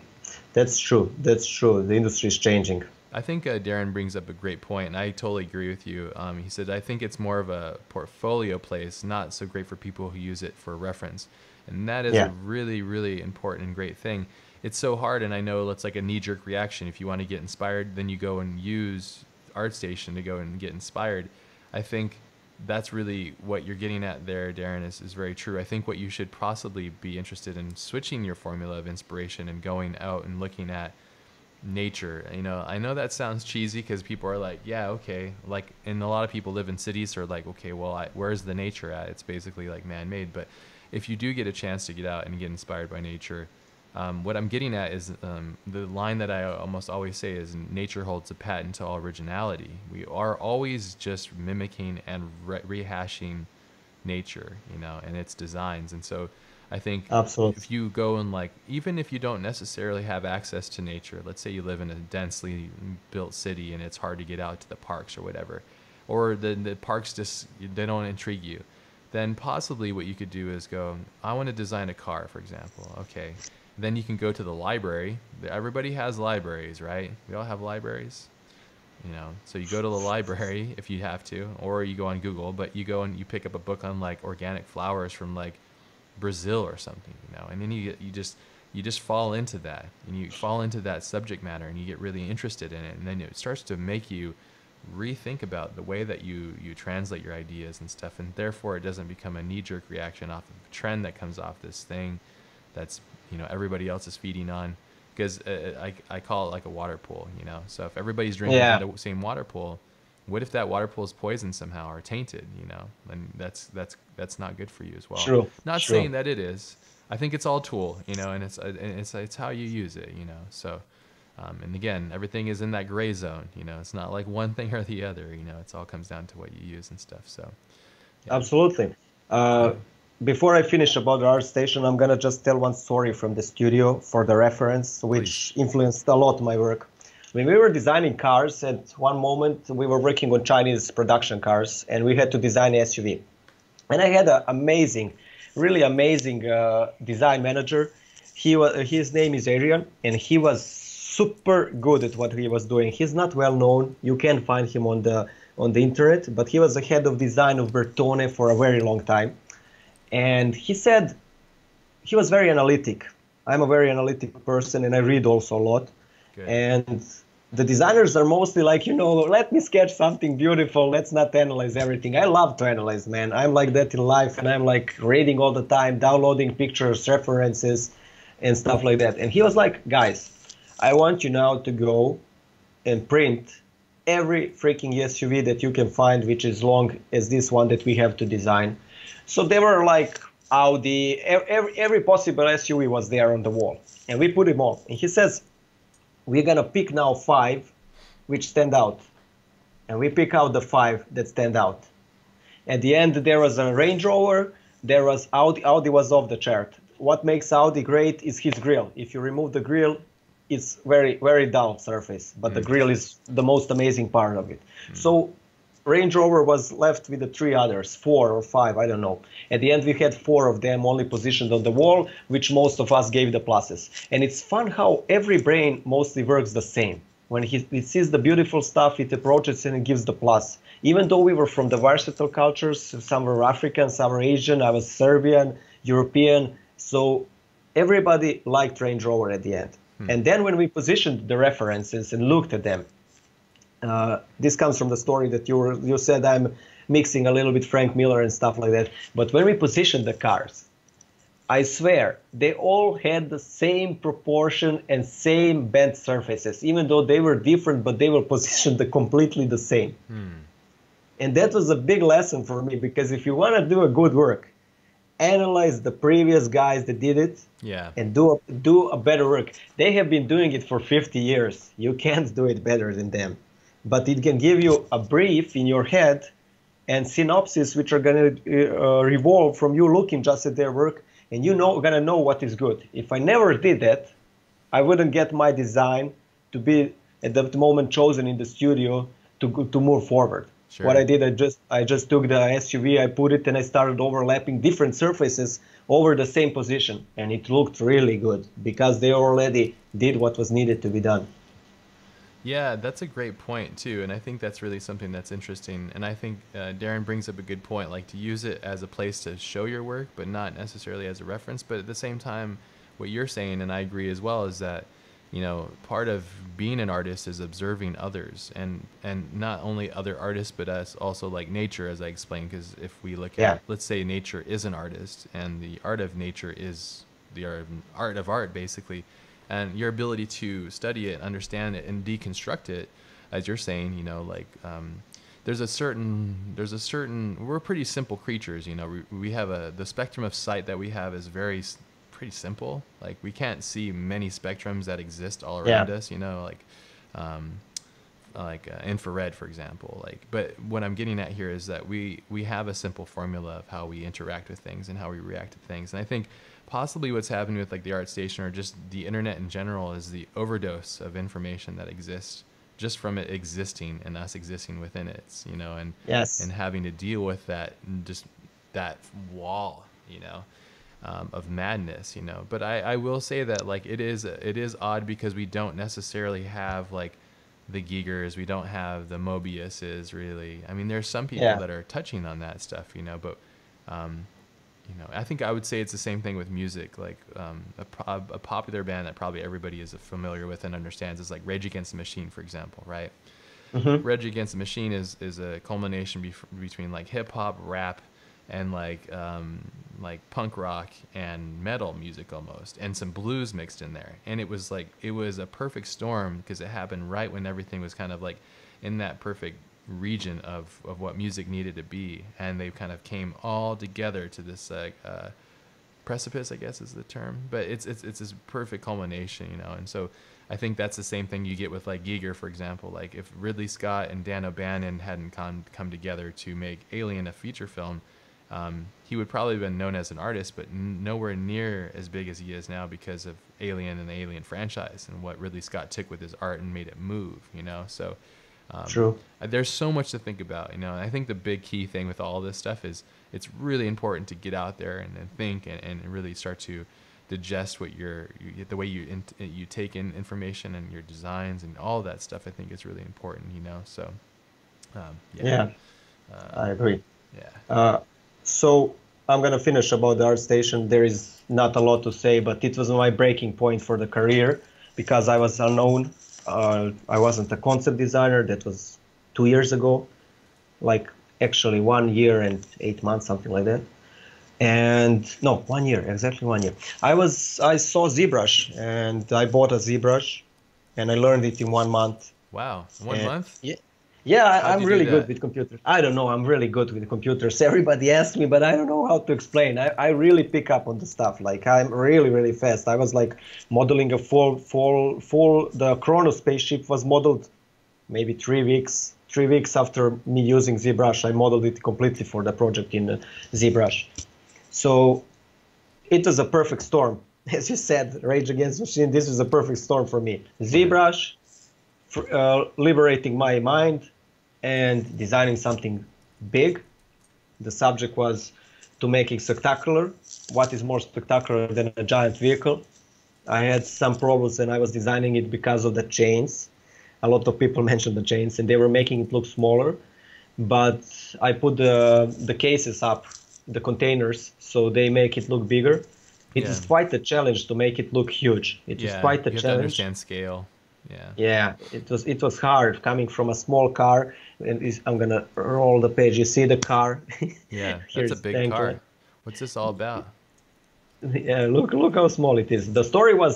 that's true. That's true. The industry is changing. I think Darren brings up a great point, and I totally agree with you. He said, I think it's more of a portfolio place, not so great for people who use it for reference. And that is a really, really important and great thing. It's so hard, and I know it's like a knee-jerk reaction. If you want to get inspired, then you go and use ArtStation to go and get inspired. I think that's really what you're getting at there, Darren, is very true. I think what you should possibly be interested in switching your formula of inspiration and going out and looking at nature. You know, I know that sounds cheesy because people are like, yeah, okay. Like, and a lot of people live in cities, so are like, okay, well, where's the nature at? It's basically like man-made. But if you do get a chance to get out and get inspired by nature, what I'm getting at is the line that I almost always say is nature holds a patent to all originality. We are always just mimicking and rehashing nature, you know, and its designs. And so I think Absolutely. if you go and like, even if you don't necessarily have access to nature, let's say you live in a densely built city and it's hard to get out to the parks or whatever, or the parks just, they don't intrigue you, then possibly what you could do is go, I want to design a car, for example. Okay. Then you can go to the library. Everybody has libraries, right? We all have libraries, you know. So you go to the library if you have to, or you go on Google, but you go and you pick up a book on like organic flowers from like Brazil or something, you know, and then you just fall into that, and you fall into that subject matter, and you get really interested in it, and then it starts to make you rethink about the way that you translate your ideas and stuff, and therefore it doesn't become a knee-jerk reaction off of a trend that comes off this thing that's, you know, everybody else is feeding on, because I call it like a water pool, you know. So if everybody's drinking from the same water pool, what if that water pool is poisoned somehow or tainted, you know? And that's not good for you as well. True. Not True. saying that it is. I think it's all tool, you know, and it's how you use it, you know. So, and again, everything is in that gray zone, you know. It's not like one thing or the other, you know. It all comes down to what you use and stuff. So, yeah. Absolutely. Before I finish about the ArtStation, I'm gonna just tell one story from the studio for the reference, which influenced a lot my work. When we were designing cars, at one moment we were working on Chinese production cars, and we had to design an SUV. And I had an amazing, really amazing design manager. His name is Adrian, and he was super good at what he was doing. He's not well known. You can find him on the internet, but he was the head of design of Bertone for a very long time. And he said he was very analytic. I'm a very analytic person, and I read also a lot. Good. And the designers are mostly like, you know, let me sketch something beautiful. Let's not analyze everything. I love to analyze, man. I'm like that in life, and I'm like reading all the time, downloading pictures, references, and stuff like that. And he was like, guys, I want you now to go and print every freaking SUV that you can find, which is long as this one that we have to design. So they were like Audi, every possible SUV was there on the wall, and we put them all. And he says, we're gonna pick now 5 which stand out, and we pick out the 5 that stand out. At the end, there was a Range Rover, there was Audi. Audi was off the chart. What makes Audi great is his grille. If you remove the grille, it's very, very dull surface, but the grille is the most amazing part of it. So Range Rover was left with the 3 others, 4 or 5, I don't know. At the end, we had 4 of them only positioned on the wall, which most of us gave the pluses. And it's fun how every brain mostly works the same. When it sees the beautiful stuff, it approaches and it gives the plus. Even though we were from the versatile cultures, some were African, some were Asian, I was Serbian, European, so everybody liked Range Rover at the end. And then when we positioned the references and looked at them, this comes from the story that you said I'm mixing a little bit Frank Miller and stuff like that. But when we positioned the cars, I swear they all had the same proportion and same bent surfaces, even though they were different, but they were positioned completely the same. And that was a big lesson for me, because if you want to do a good work, analyze the previous guys that did it, and do a better work. They have been doing it for 50 years. You can't do it better than them. But it can give you a brief in your head and synopsis which are going to revolve from you looking just at their work, and gonna know what is good. If I never did that, I wouldn't get my design to be at that moment chosen in the studio to move forward. Sure. What I did, I just took the SUV, I put it, and I started overlapping different surfaces over the same position, and it looked really good because they already did what was needed to be done. Yeah, that's a great point too, and I think that's really something that's interesting. And I think Darren brings up a good point, like to use it as a place to show your work, but not necessarily as a reference. But at the same time, what you're saying, and I agree as well, is that, you know, part of being an artist is observing others, and not only other artists, but as also like nature, as I explained. Because if we look at, let's say nature is an artist, and the art of nature is the art of art, basically. and your ability to study it, understand it, and deconstruct it, as you're saying, you know, like there's a certain we're pretty simple creatures, you know. We have the spectrum of sight that we have is pretty simple. Like we can't see many spectrums that exist all around us, you know, like infrared, for example. Like, but what I'm getting at here is that we have a simple formula of how we interact with things and how we react to things. And I think possibly what's happening with like the ArtStation or just the internet in general is the overdose of information that exists just from it existing and us existing within it, you know, and and having to deal with that, just that wall, you know, of madness, you know. But I will say that like it is odd because we don't necessarily have like the Giegers, we don't have the Mobiuses really. I mean, there's some people that are touching on that stuff, you know, but you know, I think I would say it's the same thing with music. Like a popular band that probably everybody is familiar with and understands is like Rage Against the Machine, for example, right? Mm-hmm. Rage Against the Machine is a culmination between like hip hop, rap, and like punk rock and metal music almost, and some blues mixed in there. And it was a perfect storm because it happened right when everything was kind of like in that perfect region of what music needed to be, and they kind of came all together to this precipice, I guess is the term, but it's this perfect culmination, you know. And so I think that's the same thing you get with like Giger, for example. Like if Ridley Scott and Dan O'Bannon hadn't come together to make Alien a feature film, he would probably have been known as an artist, but nowhere near as big as he is now because of Alien and the Alien franchise and what Ridley Scott took with his art and made it move, you know. So true. There's so much to think about, you know. And I think the big key thing with all this stuff is it's really important to get out there and think and really start to digest what the way you take in information and your designs and all that stuff. I think is really important, you know. So I agree. Yeah. So I'm gonna finish about the ArtStation. There is not a lot to say, but it was my breaking point for the career because I was unknown. I wasn't a concept designer. That was 2 years ago, like actually 1 year and 8 months, something like that. And no, 1 year, exactly 1 year. I saw ZBrush and I bought a ZBrush and I learned it in 1 month. Wow, 1 month? Yeah, I'm really good with computers. I don't know, I'm really good with computers. Everybody asks me, but I don't know how to explain. I really pick up on the stuff. Like I'm really, really fast. I was like modeling a the Kronos spaceship was modeled maybe 3 weeks. 3 weeks after me using ZBrush, I modeled it completely for the project in ZBrush. So it was a perfect storm. As you said, Rage Against the Machine, this was a perfect storm for me. ZBrush, liberating my mind, and designing something big. The subject was to make it spectacular. What is more spectacular than a giant vehicle? I had some problems and I was designing it because of the chains. A lot of people mentioned the chains and they were making it look smaller, but I put the cases up, the containers, so they make it look bigger. It is quite a challenge to make it look huge. It is quite a challenge. You have to understand scale. Yeah, it was hard coming from a small car. And I'm gonna roll the page. You see the car? Yeah, that's a big car. What's this all about? Yeah, look how small it is. The story was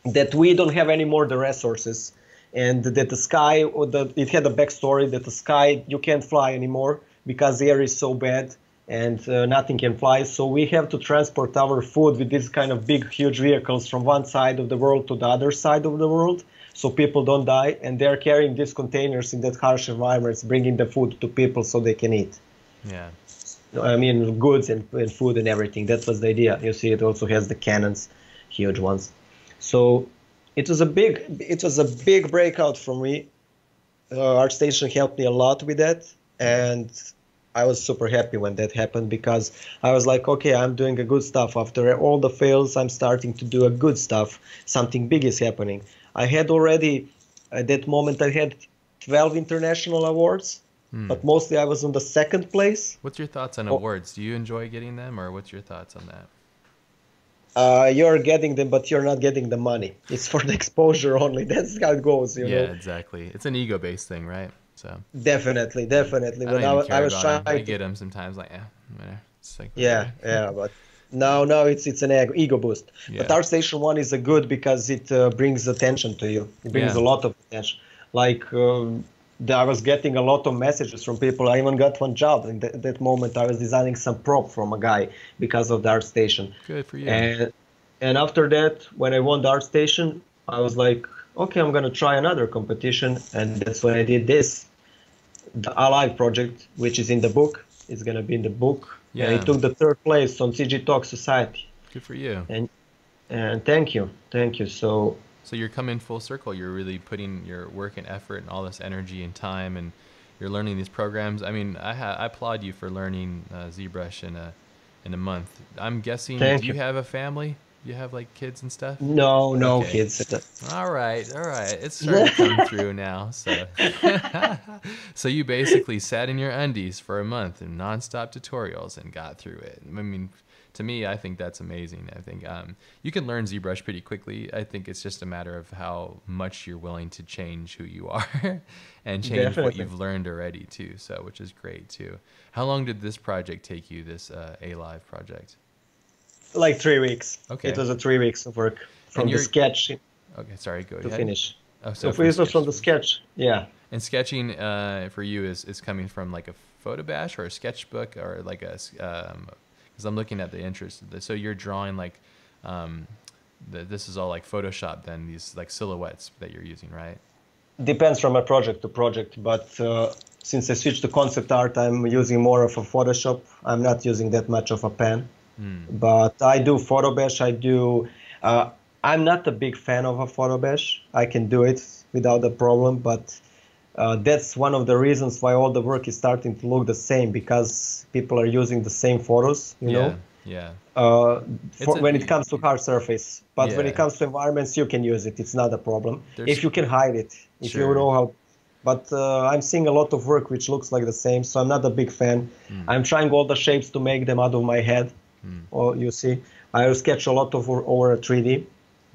that we don't have any more the resources, and that the sky, it had a backstory that the sky you can't fly anymore because the air is so bad and nothing can fly. So we have to transport our food with these kind of big, huge vehicles from one side of the world to the other side of the world, so people don't die. And they're carrying these containers in that harsh environments, bringing the food to people so they can eat. Yeah. I mean, goods and food and everything. That was the idea. You see, it also has the cannons, huge ones. So it was a big breakout for me. ArtStation helped me a lot with that, and I was super happy when that happened because I was like, okay, I'm doing a good stuff. After all the fails, I'm starting to do a good stuff. Something big is happening. I had already, at that moment, I had 12 international awards, but mostly I was on the second place. What's your thoughts on awards? Do you enjoy getting them, or what's your thoughts on that? You're getting them, but you're not getting the money. It's for the exposure only. That's how it goes, you know? Yeah, exactly. It's an ego-based thing, right? So definitely. I don't even care about them. I get them sometimes, like, but No, it's an ego boost. But Yeah. ArtStation 1 is a good because it brings attention to you. It brings Yeah. a lot of attention. Like I was getting a lot of messages from people. I even got one job in that moment. I was designing some prop from a guy because of the ArtStation. Good for you. And and after that, when I won the ArtStation, I was like, okay, I'm gonna try another competition, and that's when I did this, the Alive project, which is in the book. It's gonna be in the book, and it Yeah. took the third place on CG Talk Society. Good for you. And and thank you. So So you're coming full circle. You're really putting your work and effort and all this energy and time, and you're learning these programs. I mean, I applaud you for learning ZBrush in a month. I'm guessing. Do thank you you. have a family? You have like kids and stuff? No, no Okay. kids. All right, all right. It's starting to come through now. So, so you basically sat in your undies for a month in nonstop tutorials and got through it. I mean, to me, I think that's amazing. I think you can learn ZBrush pretty quickly. I think it's just a matter of how much you're willing to change who you are and change what Definitely. you've learned already too. So, which is great too. How long did this project take you? This Alive project? Like 3 weeks. Okay. It was a 3 weeks of work And from the you're sketch okay. Sorry, go to ahead. finish. Oh, So so from this was from sketch the to sketch. Yeah. And sketching for you is coming from like a photo bash or a sketchbook or like because I'm looking at the interest. So you're drawing like, this is all like Photoshop then, these like silhouettes that you're using, right? Depends from a project to project, but since I switched to concept art, I'm using more of a Photoshop. I'm not using that much of a pen. But I do photo bash. I do. I'm not a big fan of a photo bash. I can do it without a problem, but that's one of the reasons why all the work is starting to look the same because people are using the same photos. You Yeah, know, yeah. when it comes to hard surface. But when it Yeah. comes to environments, you can use it. It's not a problem There's if you can hide it. If you sure. know how. But I'm seeing a lot of work which looks like the same, so I'm not a big fan. I'm trying all the shapes to make them out of my head. Or you see, I sketch a lot over 3D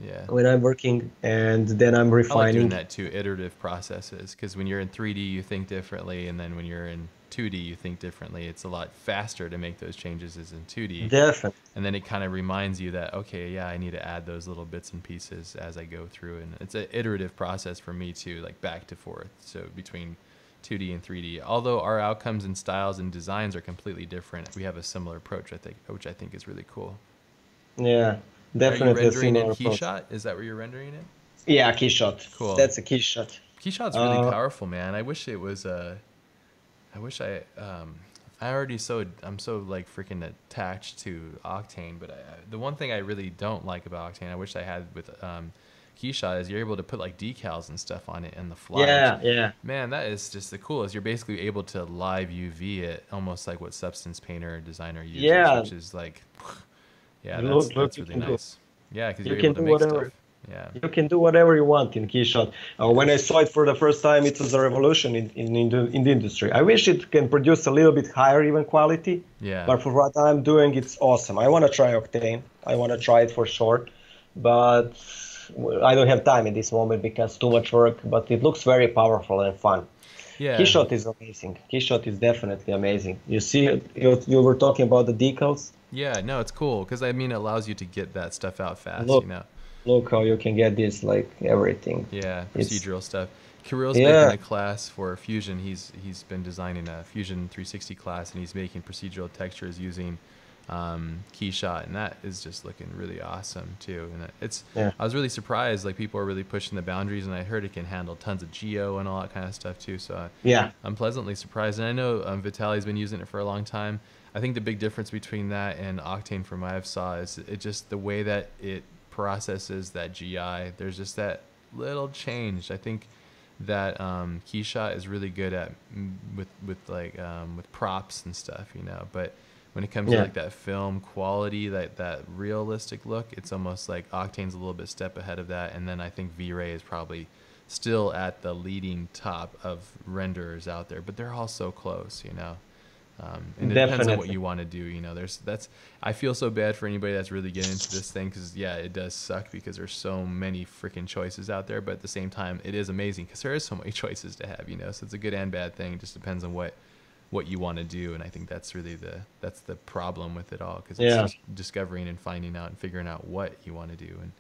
Yeah. when I'm working, and then I'm I like doing refining. that too, iterative processes, because when you're in 3D, you think differently, and then when you're in 2D, you think differently. It's a lot faster to make those changes as in 2D. Definitely. And then it kind of reminds you that, okay, yeah, I need to add those little bits and pieces as I go through. And it's an iterative process for me too, like back to forth. So between 2D and 3D, although our outcomes and styles and designs are completely different, we have a similar approach, I think, which I think is really cool. Yeah, Are you definitely a rendering in similar approach. Keyshot? Is that where you're rendering it? Yeah, key shot. Cool. That's a key shot. Keyshot's really Uh, powerful, man. I wish it was I wish I already I'm so like freaking attached to Octane, but the one thing I really don't like about Octane, I wish I had with Keyshot, is you're able to put like decals and stuff on it in the fly. Yeah, yeah. Man, that is just the coolest. You're basically able to live UV it, almost like what Substance Painter Designer uses, Yeah. which is like, yeah, Look, that's you really can do. nice. Yeah, because You you're can able to do make whatever. stuff. Yeah, You can do whatever you want in Keyshot. When I saw it for the first time, it was a revolution in the industry. I wish it can produce a little bit higher even quality, yeah. but for what I'm doing, it's awesome. I want to try Octane. I want to try it for sure, but I don't have time at this moment because too much work. But it looks very powerful and fun. Yeah. Keyshot is amazing. Keyshot is definitely amazing. You see, you were talking about the decals. Yeah, no, it's cool because I mean it allows you to get that stuff out fast, Look, you know. look how you can get this like everything. Yeah, It's procedural stuff. Kirill's yeah. making a class for Fusion. He's been designing a Fusion 360 class, and he's making procedural textures using Keyshot, and that is just looking really awesome too. And it's Yeah. I was really surprised. Like people are really pushing the boundaries, and I heard it can handle tons of geo and all that kind of stuff too. So Yeah. I'm pleasantly surprised. And I know Vitaly's been using it for a long time. I think the big difference between that and Octane, from what I've saw, is it just the way that it processes that GI. There's just that little change. I think that Keyshot is really good at with props and stuff, you know. But when it comes to Yeah. like that film quality, that realistic look, it's almost like Octane's a little bit step ahead of that. And then I think V-Ray is probably still at the leading top of renderers out there, but they're all so close, you know. And it depends on what Definitely. you want to do, you know. I feel so bad for anybody that's really getting into this thing, because yeah, it does suck because there's so many freaking choices out there, but at the same time it is amazing because there is so many choices to have, you know. So it's a good and bad thing. It just depends on what what you want to do. And I think that's really that's the problem with it all, because it's Yeah. just discovering and finding out and figuring out what you want to do and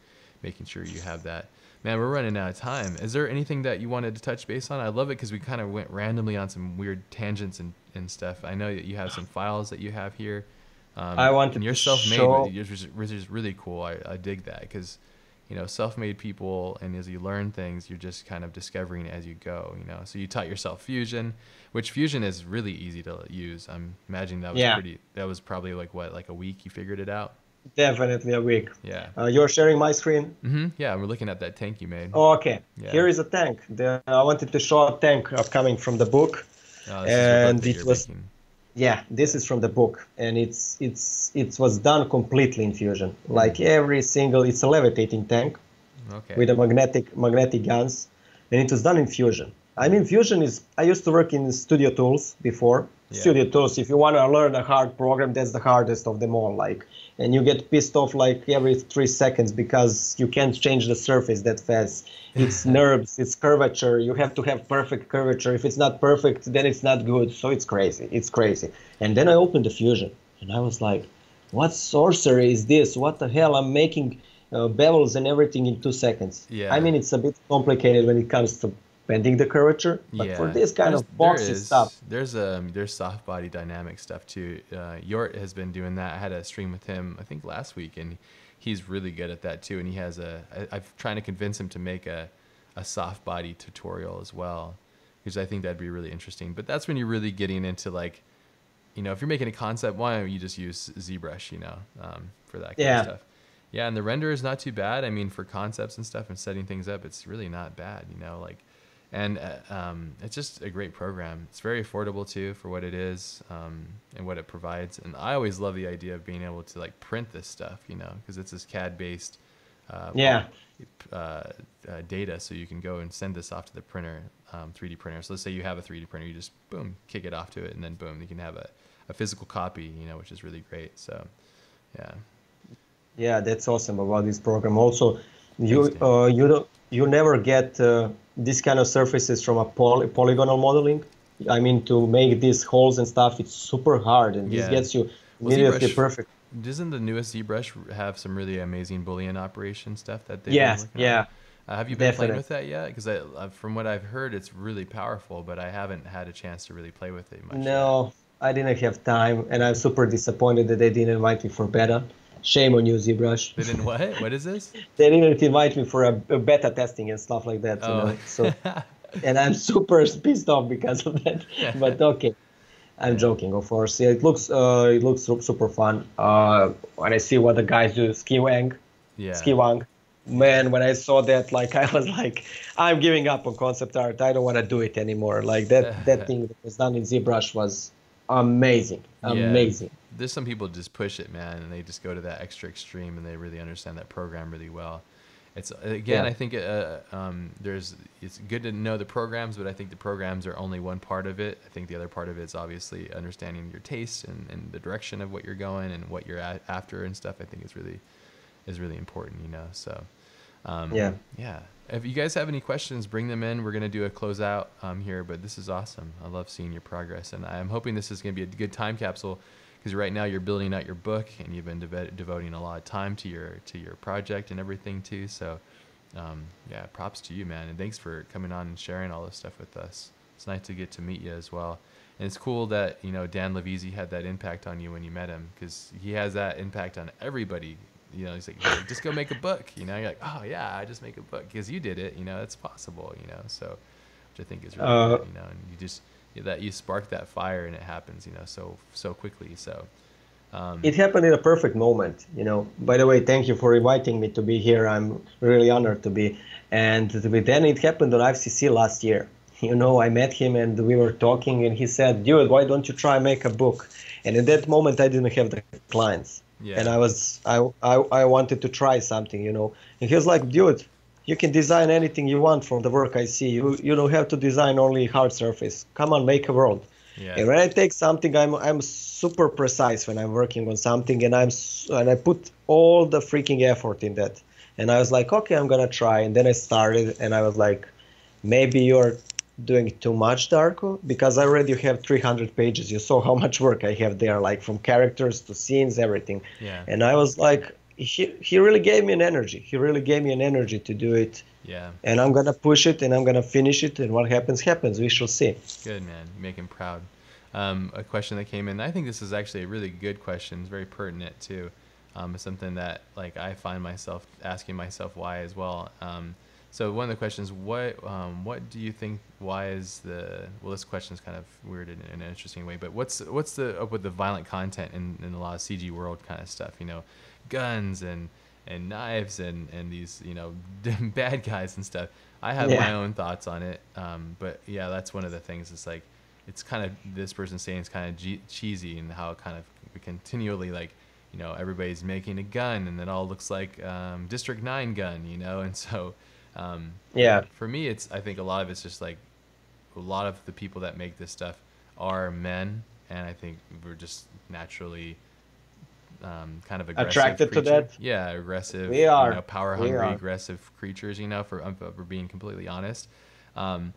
making sure you have that. Man, we're running out of time. Is there anything that you wanted to touch base on? I love it because we kind of went randomly on some weird tangents and stuff. I know that you have some files that you have here. I wanted And you're to self-made, show. which is really cool. I dig that because, you know, self-made people, and as you learn things, you're just kind of discovering as you go, you know. So you taught yourself Fusion, which Fusion is really easy to use. I'm imagining Yeah, that was probably like what, like a week you figured it out? definitely a week. Yeah. You're sharing my screen? Yeah, we're looking at that tank you made. Oh, okay. Yeah. Here is a tank. I wanted to show a tank coming from the book, Oh, this is your book and that it you're was, making. yeah, this is from the book, and it was done completely in Fusion. Like every single, it's a levitating tank Okay. with a magnetic guns, and it was done in Fusion. I mean, Fusion is. I used to work in Studio Tools before. Yeah. Studio Tools. If you want to learn a hard program, that's the hardest of them all. Like, and you get pissed off like every 3 seconds because you can't change the surface that fast. It's NURBS, it's curvature. You have to have perfect curvature. If it's not perfect, then it's not good. So it's crazy. It's crazy. And then I opened the Fusion, and I was like, "What sorcery is this? What the hell? I'm making bevels and everything in 2 seconds." Yeah. I mean, it's a bit complicated when it comes to bending the curvature, but for this kind of boxy stuff, There's soft body dynamic stuff too. Yort has been doing that. I had a stream with him, I think last week, and he's really good at that too. And he has I'm trying to convince him to make a soft body tutorial as well, because I think that'd be really interesting. But that's when you're really getting into, like, you know, if you're making a concept, why don't you just use ZBrush, you know, for that kind of stuff. Yeah, and the render is not too bad. I mean, for concepts and stuff and setting things up, it's really not bad, you know, like. And it's just a great program. It's very affordable too for what it is, and what it provides. And I always love the idea of being able to like print this stuff, you know, because it's this CAD-based data, so you can go and send this off to the printer, 3D printer. So let's say you have a 3D printer, you just boom, kick it off to it, and then boom, you can have a physical copy, you know, which is really great. So, yeah. Yeah, that's awesome about this program. Also, Thanks, you never get this kind of surfaces from a polygonal modeling. I mean, to make these holes and stuff, it's super hard, and this gets you immediately perfect. Doesn't the newest ZBrush have some really amazing Boolean operation stuff that they've Yes, been working yeah. on? Have you been playing Definitely. with that yet? Because from what I've heard, it's really powerful, but I haven't had a chance to really play with it much yet. No, I didn't have time, and I'm super disappointed that they didn't invite me for beta. Shame on you, ZBrush. They didn't what? What is this? They didn't invite me for a beta testing and stuff like that. You know? So, and I'm super pissed off because of that. But okay, I'm joking, of course. Yeah, it looks super fun. When I see what the guys do, Skiwang, man, when I saw that, like, I was like, I'm giving up on concept art. I don't want to do it anymore. Like that thing that was done in ZBrush was amazing, amazing. There's some people just push it, man, and they just go to that extra extreme, and they really understand that program really well. It's again, I think it's good to know the programs, but I think the programs are only one part of it. I think the other part of it is obviously understanding your taste and the direction of what you're going and what you're after and stuff. I think is really important, you know. So yeah. If you guys have any questions, bring them in. We're gonna do a closeout here, but this is awesome. I love seeing your progress, and I'm hoping this is gonna be a good time capsule. Because right now you're building out your book, and you've been devoting a lot of time to your project and everything too. So, yeah, props to you, man, and thanks for coming on and sharing all this stuff with us. It's nice to get to meet you as well, and it's cool that, you know, Dan Levisi had that impact on you when you met him, because he has that impact on everybody. You know, he's like, just go make a book. You know, you're like, oh yeah, I just make a book because you did it. You know, it's possible. You know, so which I think is really good. You know, and you just. That you spark that fire and it happens, you know, so quickly. So it happened in a perfect moment, you know. By the way, thank you for inviting me to be here. I'm really honored to be. And then it happened on FCC last year. You know, I met him and we were talking, and he said, "Dude, why don't you try make a book?" And in that moment, I didn't have the clients, and I wanted to try something, you know. And he was like, "Dude, you can design anything you want from the work I see. You don't have to design only hard surface. Come on, make a world." Yeah. And when I take something, I'm super precise when I'm working on something, and I put all the freaking effort in that. And I was like, okay, I'm gonna try. And then I started, and I was like, maybe you're doing too much, Darko, because I already have 300 pages. You saw how much work I have there, like from characters to scenes, everything. Yeah. And I was like, he really gave me an energy. He really gave me an energy to do it. Yeah. And I'm gonna push it, and I'm gonna finish it, and what happens, happens. We shall see. Good, man. You make him proud. A question that came in. I think this is actually a really good question. It's very pertinent too. It's something that like I find myself asking myself why as well. So one of the questions, what do you think? Why is this question is kind of weird in an interesting way. But what's the up with the violent content in a lot of CG world kind of stuff? You know, guns and knives and these bad guys and stuff. I have my own thoughts on it. But yeah, that's one of the things. It's like it's kind of this person saying it's kind of cheesy and how it kind of we continually like. Everybody's making a gun and it all looks like District 9 gun, and so for me I think a lot of it's just like a lot of the people that make this stuff are men, and I think we're just naturally kind of aggressive Attracted to that. Yeah, aggressive. We are power hungry, aggressive creatures. For being completely honest. I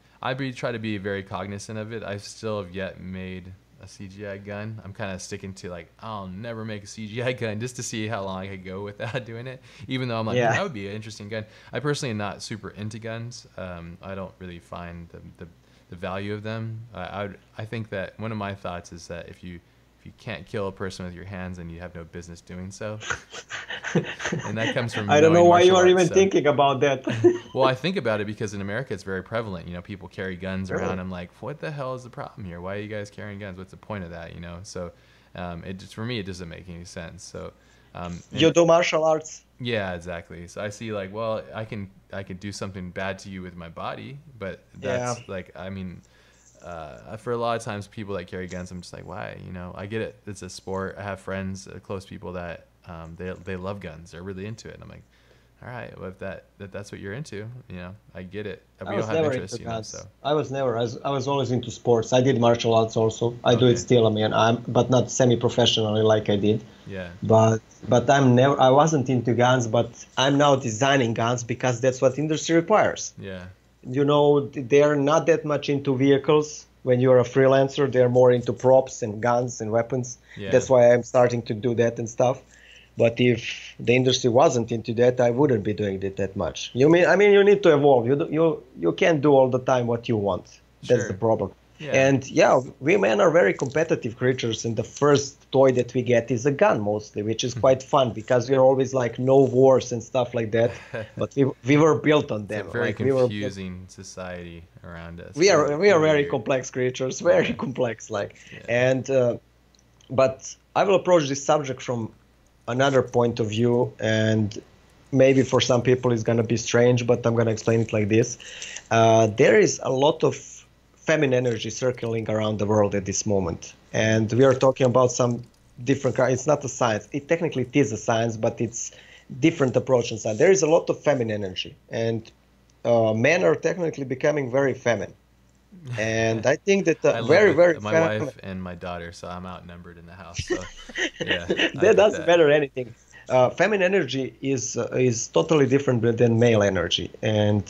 try to be very cognizant of it. I still have yet made a CGI gun. I'm kind of sticking to like I'll never make a CGI gun just to see how long I could go without doing it. Even though I'm like that would be an interesting gun. I personally am not super into guns. I don't really find the value of them. I think that one of my thoughts is that if you can't kill a person with your hands, then you have no business doing so. And that comes from I don't know why you are even thinking about that. Well, I think about it because in America it's very prevalent. People carry guns around. I'm like, what the hell is the problem here? Why are you guys carrying guns? What's the point of that? So it just for me it doesn't make any sense. So you do martial arts? Yeah, exactly. So I see like, well, I can do something bad to you with my body, but that's like, I mean. For a lot of times people that carry guns, I'm just like, why? I get it. It's a sport. I have friends, close people that they love guns. They're really into it. And I'm like, all right, well, if that's what you're into, I get it. We I was all have never interest, into guns. So. I was never. I was always into sports. I did martial arts also. I do it still. I mean, but not semi-professionally like I did. Yeah. But I wasn't into guns, but I'm now designing guns because that's what industry requires. Yeah. They're not that much into vehicles. When you're a freelancer, they're more into props and guns and weapons. Yeah. That's why I'm starting to do that and stuff. But if the industry wasn't into that, I wouldn't be doing it that much. You need to evolve. You can't do all the time what you want. That's the problem. Yeah. And we men are very competitive creatures, and the first toy that we get is a gun mostly, which is quite fun because we're always like no wars and stuff like that. But we were built on them. It's a very confusing society around us. We are very complex creatures, very complex but I will approach this subject from another point of view, and maybe for some people it's going to be strange, but I'm going to explain it like this. There is a lot of feminine energy circling around the world at this moment, and we are talking about some different. It's not a science. Technically it is a science, but it's different approach in science. There is a lot of feminine energy, and men are technically becoming very feminine. And I think that very my wife and my daughter, so I'm outnumbered in the house. So that doesn't matter anything. Feminine energy is totally different than male energy, and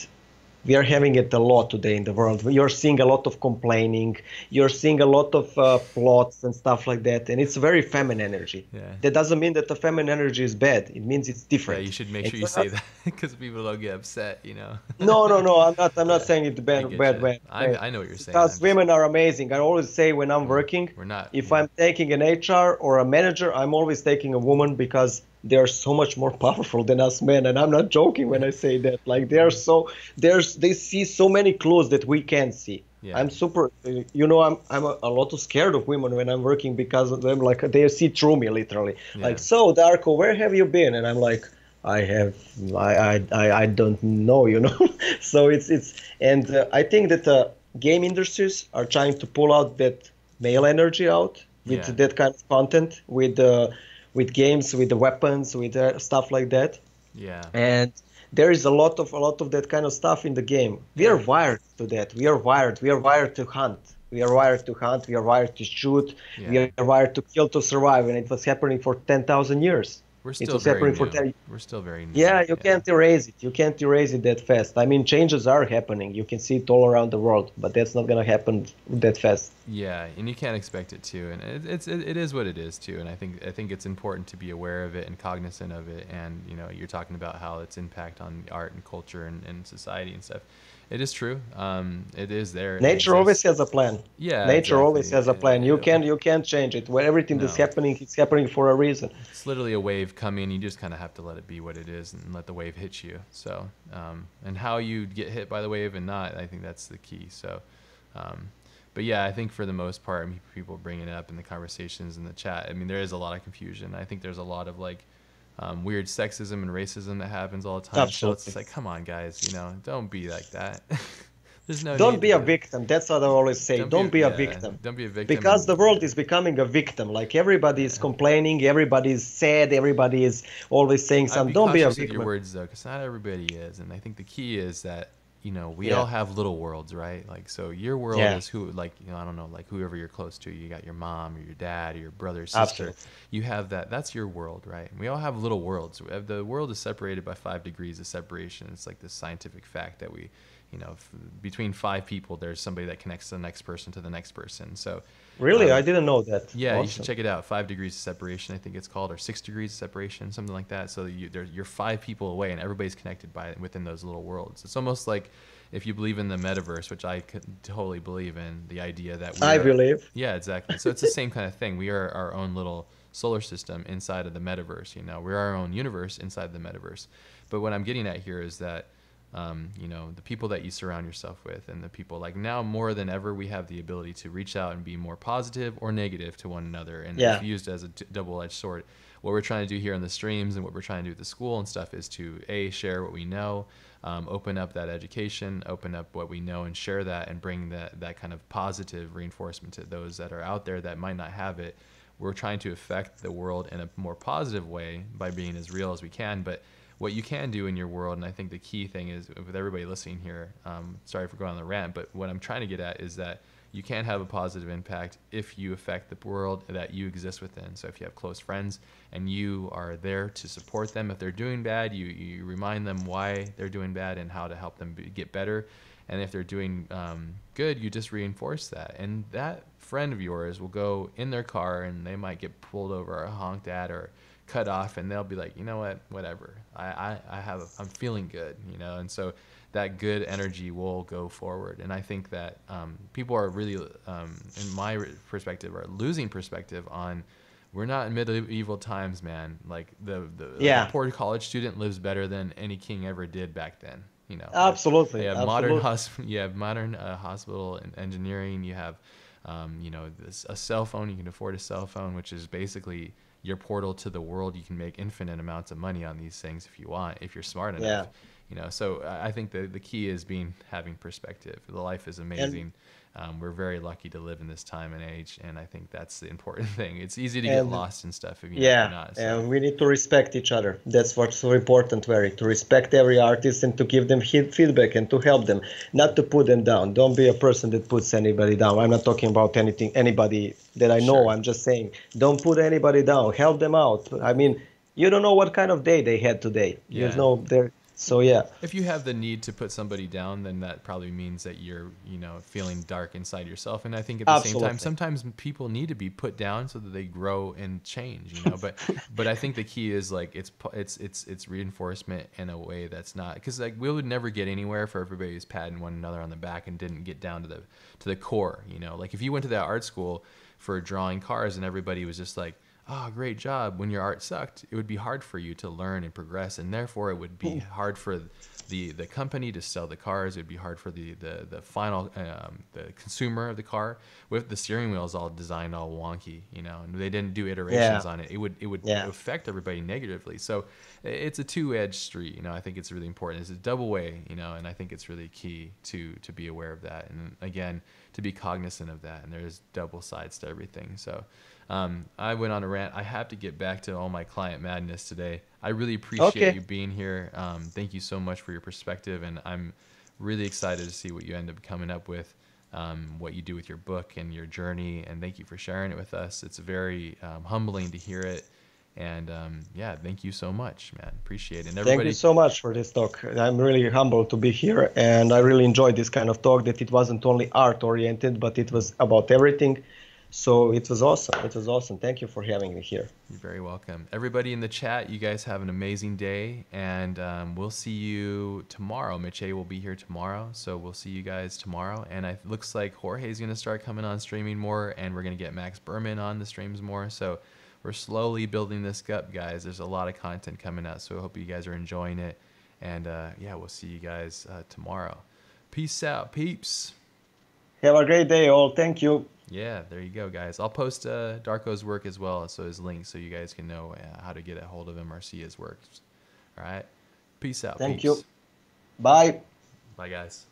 we are having it a lot today in the world. You're seeing a lot of complaining. You're seeing a lot of plots and stuff like that. And it's very feminine energy. Yeah. That doesn't mean that the feminine energy is bad. It means it's different. Yeah, you should make sure you say that because people don't get upset, No. I'm not saying it bad way. I know what you're saying. Because women are amazing. I always say when I'm working, if I'm taking an HR or a manager, I'm always taking a woman because they're so much more powerful than us men, and I'm not joking when I say that. Like they see so many clues that we can't see. Yeah. I'm super, I'm a lot scared of women when I'm working because of them. Like they see through me literally. Yeah. Like, so Darko, where have you been? And I'm like, I don't know, So I think that game industries are trying to pull out that male energy out with that kind of content, with games, with the weapons, with stuff like that. Yeah. And there is a lot of that kind of stuff in the game. We are wired to that. We are wired to hunt. We are wired to shoot. Yeah. We are wired to kill to survive, and it was happening for 10,000 years. We're It still was very happening for new. 10. We're still very new. Yeah, you Yeah. can't erase it. You can't erase it that fast. I mean, changes are happening. You can see it all around the world, but that's not gonna happen that fast. Yeah, and you can't expect it to, and it is what it is too. And I think it's important to be aware of it and cognizant of it. And you're talking about how its impact on art and culture and society and stuff. It is true. It is there. It Nature always exists. has a plan. Yeah, Nature always exactly. has a plan. You can't change it. When everything that's No, happening, it's happening for a reason. it's literally a wave coming. You just kind of have to let it be what it is and let the wave hit you. So, and how you get hit by the wave and not, I think that's the key. So, um, but yeah, I think for the most part, I mean, people bring it up in the conversations in the chat. I mean, there is a lot of confusion. I think there's a lot of like weird sexism and racism that happens all the time. So it's Absolutely. just like, come on, guys, don't be like that. There's no Don't need to be a be like, victim. That's what I always say. don't be, Don't be a yeah, victim. don't be a victim. Because And the world is becoming a victim. Like everybody is yeah. complaining, everybody is sad, everybody is always saying I'd something. be Don't be a cautious with your victim. words though, because not everybody is, and I think the key is that we all Yeah. have little worlds, right? Like, so your world Yeah. is who, like, I don't know, like whoever you're close to. You got your mom or your dad or your brother or sister. Absolutely. You have that. That's your world, right? We all have little worlds. The world is separated by 5 degrees of separation. It's like this scientific fact that between 5 people, there's somebody that connects the next person to the next person. So, Really? I um, didn't know that. yeah, you should Awesome. check it out. 5 degrees of separation, I think it's called, or 6 degrees of separation, something like that. So you're 5 people away, and everybody's connected by within those little worlds. It's almost like if you believe in the metaverse, which I could totally believe in, the idea that we I are. believe. Yeah, exactly. So it's the same kind of thing. We are our own little solar system inside of the metaverse. We're our own universe inside the metaverse. But what I'm getting at here is that the people that you surround yourself with, and the people, like, now more than ever, we have the ability to reach out and be more positive or negative to one another, and it's Yeah. used as a double-edged sword. What we're trying to do here in the streams and what we're trying to do at the school and stuff is to share what we know, open up that education, open up what we know, and share that, and bring that kind of positive reinforcement to those that are out there that might not have it. We're trying to affect the world in a more positive way by being as real as we can. But what you can do in your world, and I think the key thing is, with everybody listening here, sorry for going on the rant, but what I'm trying to get at is that you can have a positive impact if you affect the world that you exist within. So if you have close friends and you are there to support them, if they're doing bad, you remind them why they're doing bad and how to help them get better. And if they're doing good, you just reinforce that. And that friend of yours will go in their car, and they might get pulled over or honked at or cut off, and they'll be like, you know what, whatever. I'm feeling good, and so that good energy will go forward. And I think that people are really, in my perspective, are losing perspective on. We're not in medieval times, man. Like the Yeah. poor college student lives better than any king ever did back then. Absolutely. You have Absolutely. you have modern hospital and engineering. You have, a cell phone. You can afford a cell phone, which is basically your portal to the world. You can make infinite amounts of money on these things if you want, if you're smart Yeah. enough. So I think the key is having perspective. The life is And amazing. We're very lucky to live in this time and age, and I think that's the important thing. It's easy to get and lost in stuff if you're yeah, not. So and we need to respect each other. That's what's so important, very, to respect every artist and to give them feedback and to help them, not to put them down. Don't be a person that puts anybody down. I'm not talking about anybody that I know. sure. I'm just saying, don't put anybody down. Help them out. I mean, you don't know what kind of day they had today. You Yeah. know, they're so yeah, If you have the need to put somebody down, then that probably means that you're, feeling dark inside yourself. And I think at the same time, absolutely. sometimes people need to be put down so that they grow and change. But I think the key is, like, it's reinforcement in a way that's not, because, like, we would never get anywhere if everybody was patting one another on the back and didn't get down to the core. Like, if you went to that art school for drawing cars and everybody was just like, oh, great job, when your art sucked, it would be hard for you to learn and progress, and therefore it would be hard for the company to sell the cars. It would be hard for the final the consumer of the car. With the steering wheels all designed all wonky, and they didn't do iterations Yeah, on it, it would yeah. affect everybody negatively. So it's a two-edged street. I think it's really important. It's a double way, and I think it's really key to be aware of that, and again, to be cognizant of that. And there's double sides to everything. So I went on a rant. I have to get back to all my client madness today. I really appreciate you Okay. being here. Thank you so much for your perspective, and I'm really excited to see what you end up coming up with, what you do with your book and your journey. And thank you for sharing it with us. It's very humbling to hear it, And yeah, thank you so much, man. Appreciate it. And Thank you everybody, so much for this talk. I'm really humbled to be here, and I really enjoyed this kind of talk, that it wasn't only art oriented, but it was about everything. So it was awesome. It was awesome. Thank you for having me here. you're very welcome. Everybody in the chat, you guys have an amazing day, and we'll see you tomorrow. Miche will be here tomorrow, so we'll see you guys tomorrow. And it looks like Jorge's going to start coming on streaming more, and we're going to get Max Berman on the streams more. So we're slowly building this up, guys. There's a lot of content coming out, so I hope you guys are enjoying it. And yeah, we'll see you guys tomorrow. Peace out, peeps. Have a great day, all. Thank you. Yeah, there you go, guys. I'll post Darko's work as well, so his link, so you guys can know how to get a hold of him or see his work. All right. Peace out. Thank peeps. you. Bye. Bye, guys.